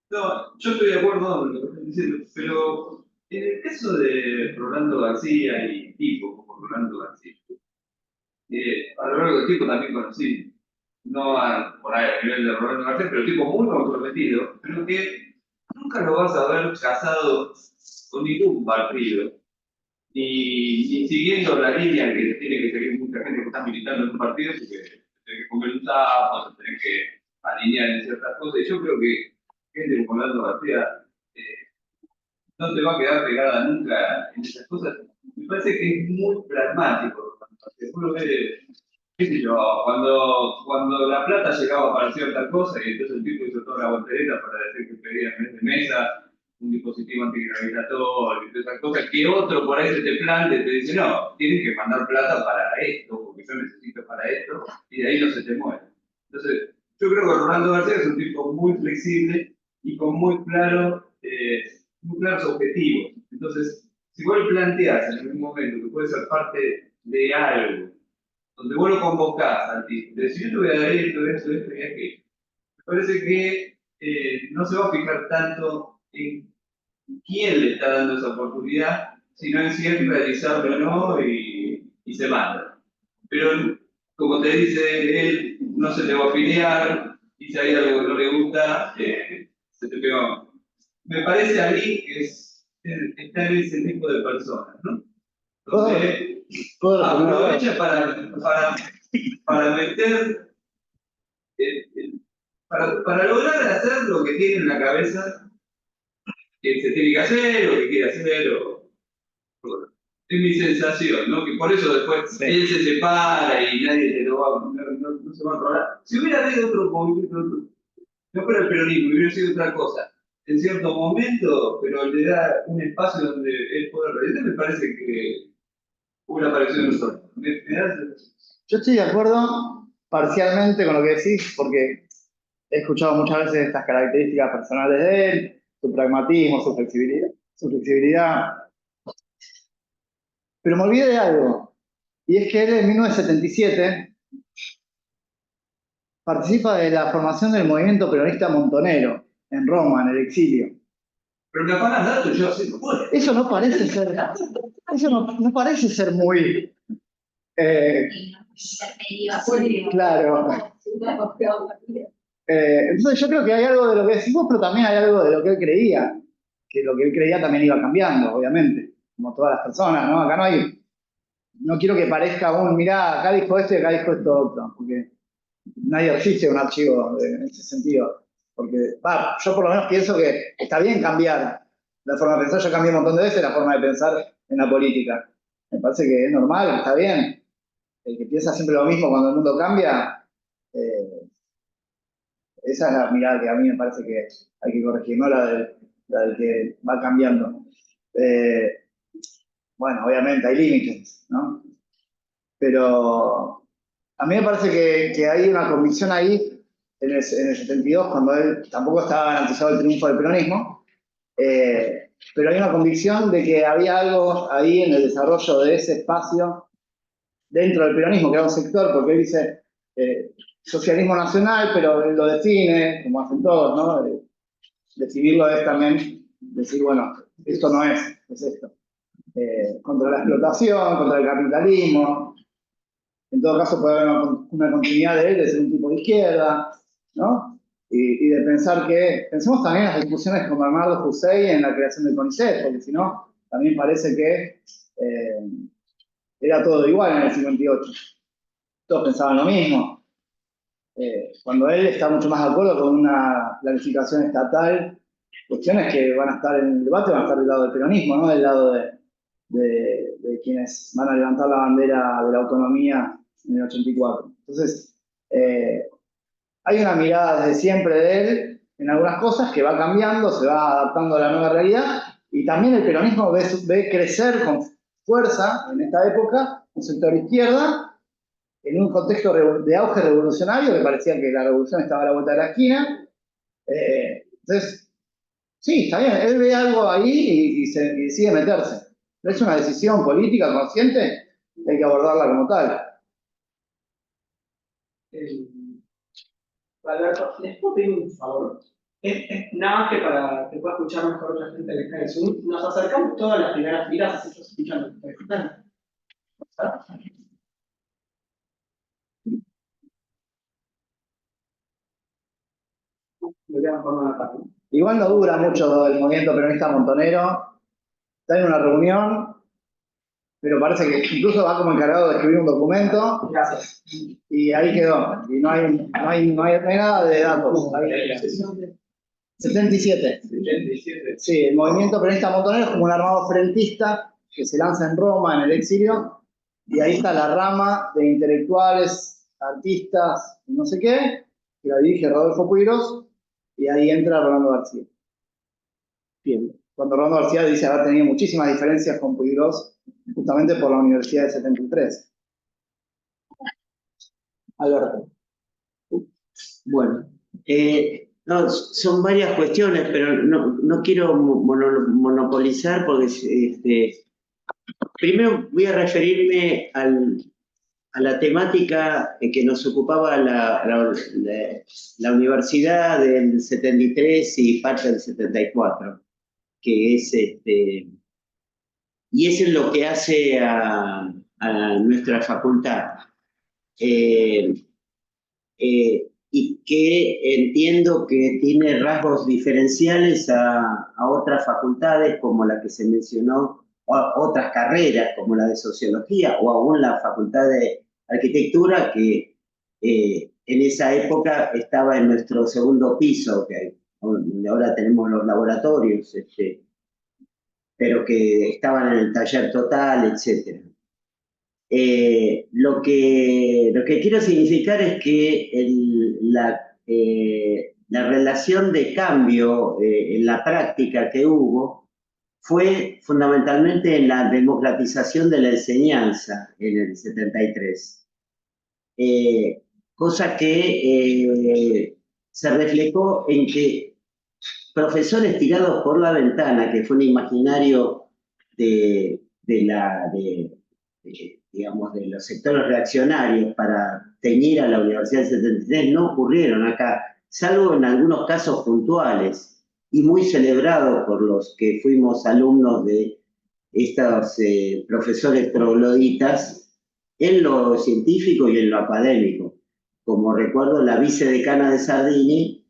No, yo estoy de acuerdo con lo que estás diciendo, pero en el caso de Rolando García y tipos como Rolando García, a lo largo del tiempo también conocí, no por ahí a nivel de Rolando García, pero tipo muy comprometido, pero que nunca lo vas a ver casado con ningún partido, y siguiendo la línea que tiene que seguir mucha gente que está militando en un partido, porque tenés que comer un sapo, tenés que alinear en ciertas cosas, y yo creo que gente como Rolando García no te va a quedar pegada nunca en esas cosas. Me parece que es muy pragmático. Uno ve, qué sé yo, cuando la plata llegaba para cierta cosa, y entonces el tipo hizo toda la voltereta para decir que pedía en vez de mesa un dispositivo antigravitatorio y todas esas cosas, que otro por ahí se te plante y te dice, no, tienes que mandar plata para esto, porque yo necesito para esto, y de ahí no se te mueve. Entonces, yo creo que Rolando García es un tipo muy flexible y con muy claros objetivos. Entonces, si vos le planteás en algún momento que puede ser parte de algo, donde vos lo convocás al tipo, de decir, yo te voy a dar esto y aquello, me parece que no se va a fijar tanto en quién le está dando esa oportunidad, sino en si es realizable o no, y y se mata. Pero, como te dice él, no se te va a afiliar, y si hay algo que no le gusta, se te pega. Me parece a mí que está en ese tipo de personas, ¿no? Donde aprovecha para meter, para lograr hacer lo que tiene en la cabeza, que se tiene que hacer, o que quiere hacer, es mi sensación, ¿no? Que por eso después él se separa y nadie se lo va, no se va a rolar. Si hubiera habido otro movimiento, no fuera el peronismo, hubiera sido otra cosa, en cierto momento, pero le da un espacio donde él puede realizar, me parece que hubiera aparecido nosotros. Yo estoy de acuerdo parcialmente con lo que decís, porque he escuchado muchas veces estas características personales de él, su pragmatismo, su flexibilidad. Pero me olvidé de algo, y es que él en 1977 participa de la formación del movimiento peronista montonero, en Roma, en el exilio. Pero me apagas datos, yo así no puedo. Eso no parece ser muy... claro. Entonces yo creo que hay algo de lo que decís vos, pero también hay algo de lo que él creía, que lo que él creía también iba cambiando, obviamente, como todas las personas, ¿no? Acá no quiero que parezca mirá, acá dijo esto y acá dijo esto otro, porque nadie resiste un archivo en ese sentido. Porque, yo por lo menos pienso que está bien cambiar la forma de pensar. Yo cambié un montón de veces la forma de pensar en la política. Me parece que es normal, está bien. El que piensa siempre lo mismo cuando el mundo cambia, esa es la mirada que a mí me parece que hay que corregir, no la del que va cambiando. Bueno, obviamente hay límites, ¿no? Pero a mí me parece que hay una convicción ahí en el 72, cuando él tampoco estaba garantizado el triunfo del peronismo, pero hay una convicción de que había algo ahí en el desarrollo de ese espacio dentro del peronismo, que era un sector, porque él dice socialismo nacional, pero él lo define, como hacen todos, ¿no? Definirlo es también decir, bueno, esto no es esto. Contra la explotación, contra el capitalismo. En todo caso puede haber una continuidad de él, de ser un tipo de izquierda, ¿no? Y de pensar que... Pensemos también en las discusiones con Bernardo Hussein en la creación del CONICET, porque si no, también parece que era todo igual en el 58. Todos pensaban lo mismo. Cuando él está mucho más de acuerdo con una planificación estatal, cuestiones que van a estar en el debate van a estar del lado del peronismo, no del lado de quienes van a levantar la bandera de la autonomía en el 84. Entonces, hay una mirada desde siempre de él en algunas cosas que va cambiando, se va adaptando a la nueva realidad, y también el peronismo ve crecer con fuerza en esta época un sector izquierda, en un contexto de auge revolucionario, que parecía que la revolución estaba a la vuelta de la esquina. Entonces, sí, está bien, él ve algo ahí y decide meterse. Pero es una decisión política consciente, hay que abordarla como tal. Alberto, ¿les puedo pedir un favor? Nada más que para que pueda escuchar mejor la gente que está en Zoom, nos acercamos todas las primeras filas, así yo escuchan lo que ustedes están. Igual no dura mucho el movimiento peronista montonero, está en una reunión, pero parece que incluso va como encargado de escribir un documento. Gracias. Y ahí quedó, y no hay nada de datos. 77. Sí, el movimiento peronista montonero es como un armado frentista que se lanza en Roma, en el exilio, y ahí está la rama de intelectuales, artistas, no sé qué, que la dirige Rodolfo Puigros, y ahí entra Rolando García. Bien. Cuando Rolando García dice haber tenido muchísimas diferencias con Puigros, justamente por la Universidad de 73. Alberto. Bueno, no, son varias cuestiones, pero no quiero monopolizar porque primero voy a referirme a la temática que nos ocupaba la universidad del 73 y parte del 74, que es y eso es lo que hace a a nuestra facultad. Y que entiendo que tiene rasgos diferenciales a otras facultades como la que se mencionó, o a otras carreras como la de sociología o aún la facultad de arquitectura que en esa época estaba en nuestro segundo piso, donde ahora tenemos los laboratorios, pero que estaban en el taller total, etc. Lo que quiero significar es que la relación de cambio en la práctica que hubo fue fundamentalmente en la democratización de la enseñanza en el 73, cosa que se reflejó en que profesores tirados por la ventana, que fue un imaginario digamos, de los sectores reaccionarios para teñir a la Universidad del 73, no ocurrieron acá, salvo en algunos casos puntuales y muy celebrados por los que fuimos alumnos de estos profesores trogloditas en lo científico y en lo académico. Como recuerdo, la vicedecana de Sardini,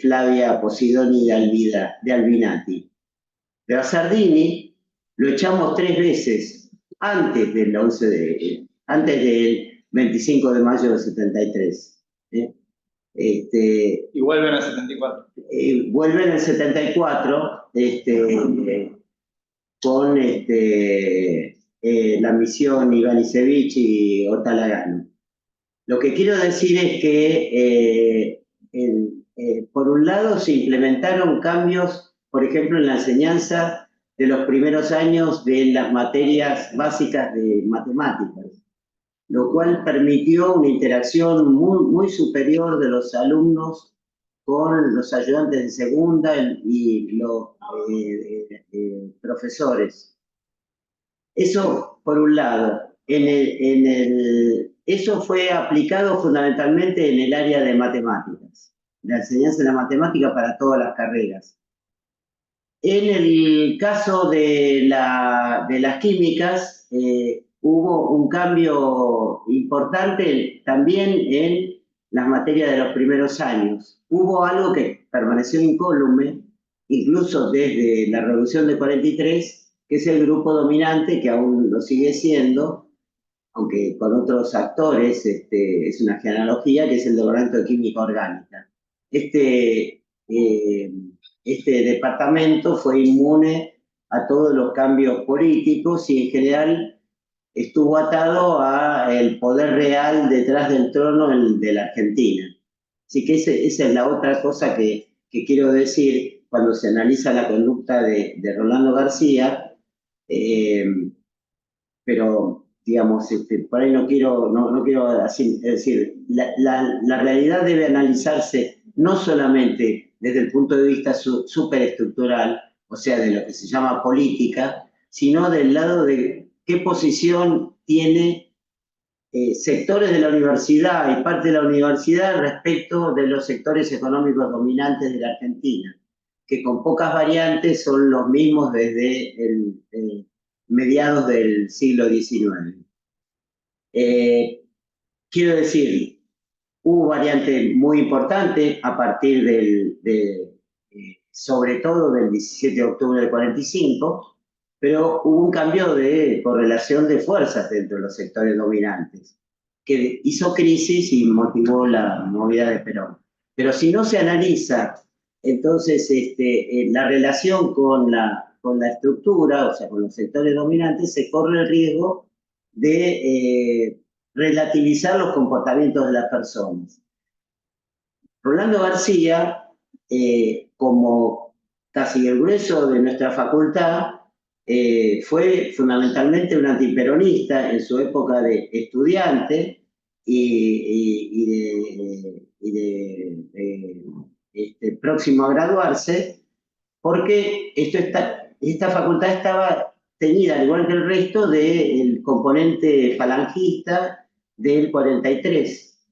Flavia Posidoni de Albinati. Pero a Sardini lo echamos 3 veces antes del 25 de mayo del 73. Y vuelven al 74. Vuelven en el 74 con la misión Ivanisevic y Otalagano. Lo que quiero decir es que, por un lado, se implementaron cambios, por ejemplo, en la enseñanza de los primeros años de las materias básicas de matemáticas, lo cual permitió una interacción muy superior de los alumnos con los ayudantes de segunda y los profesores. Eso, por un lado. Eso fue aplicado fundamentalmente en el área de matemáticas, la enseñanza de la matemática para todas las carreras. En el caso de las químicas, hubo un cambio importante también en las materias de los primeros años. Hubo algo que permaneció incólume, incluso desde la Revolución de 43, que es el grupo dominante, que aún lo sigue siendo, aunque con otros actores, es una genealogía, que es el Departamento de Química Orgánica. Este departamento fue inmune a todos los cambios políticos y en general estuvo atado al poder real detrás del trono de la Argentina. Así que esa es la otra cosa que quiero decir cuando se analiza la conducta de Rolando García, pero digamos, por ahí no quiero así, es decir, la realidad debe analizarse no solamente desde el punto de vista superestructural, o sea, de lo que se llama política, sino del lado de qué posición tiene sectores de la universidad y parte de la universidad respecto de los sectores económicos dominantes de la Argentina, que con pocas variantes son los mismos desde mediados del siglo XIX. Quiero decir, hubo variantes muy importantes a partir sobre todo del 17 de octubre del 45, pero hubo un cambio de correlación de fuerzas dentro de los sectores dominantes, que hizo crisis y motivó la movida de Perón. Pero si no se analiza, entonces, la relación con la estructura, o sea, con los sectores dominantes, se corre el riesgo de relativizar los comportamientos de las personas. Rolando García, como casi el grueso de nuestra facultad, fue fundamentalmente un antiperonista en su época de estudiante próximo a graduarse, porque esta facultad estaba teñida, al igual que el resto, del componente falangista del 43.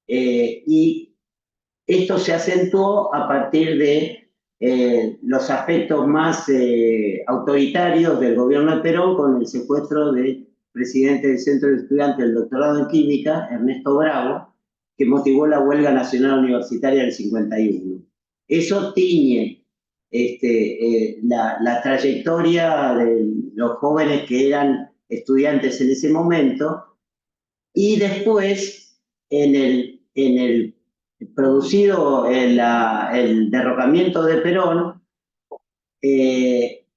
Y esto se acentuó a partir de los aspectos más autoritarios del gobierno de Perón con el secuestro de presidente del Centro de Estudiantes del Doctorado en Química, Ernesto Bravo, que motivó la huelga nacional universitaria del 51. Eso tiñe la trayectoria de los jóvenes que eran estudiantes en ese momento, y después, en el producido el derrocamiento de Perón,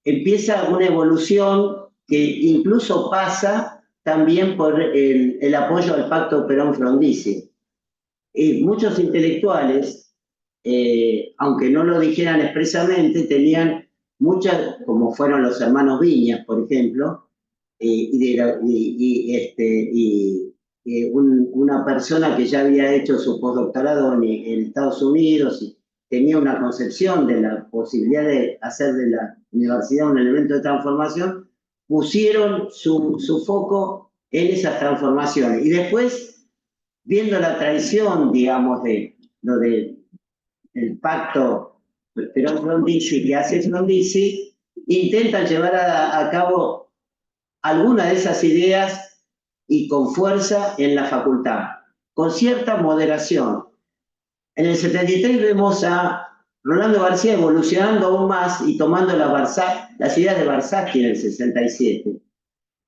empieza una evolución que incluso pasa también por el apoyo al pacto Perón-Frondizi. Muchos intelectuales, aunque no lo dijeran expresamente, tenían muchas, como fueron los hermanos Viñas, por ejemplo, una persona que ya había hecho su postdoctorado en Estados Unidos y tenía una concepción de la posibilidad de hacer de la universidad un elemento de transformación, pusieron su foco en esas transformaciones. Y después, viendo la traición, digamos, de lo del pacto Perón-Frondizi que hace Frondizi, intentan llevar a cabo alguna de esas ideas y con fuerza en la facultad, con cierta moderación. En el 73 vemos a Rolando García evolucionando aún más y tomando las ideas de Barzazki en el 67,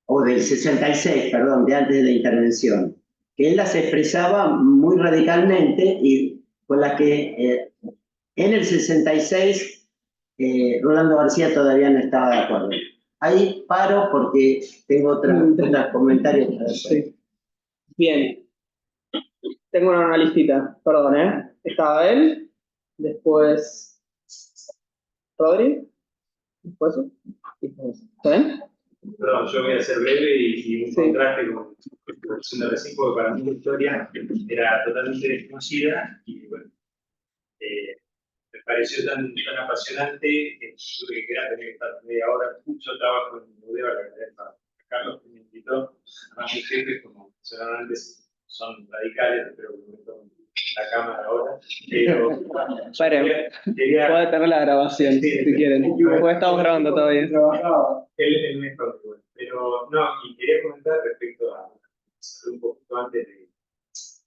o del 66, perdón, de antes de la intervención, que él las expresaba muy radicalmente y con las que en el 66 Rolando García todavía no estaba de acuerdo. Ahí paro porque tengo otros comentarios para hacer. Sí. Bien. Tengo una listita, perdón, ¿eh? Estaba él, después Rodri, después ¿está bien? Perdón, yo voy a ser breve y un contraste con la profesión de recién, porque para mí la historia era totalmente desconocida y bueno, me pareció tan apasionante que tuve que quedar, tenía que estar media hora. Yo trabajo en Budeo, la cadena para Carlos, que me invitó, además mis jefes, como mencionaron antes, son radicales, pero que me meto en la cámara ahora. Pero Esperen, puede tener la grabación si quieren, porque estamos grabando todavía. Él me contó, pero no,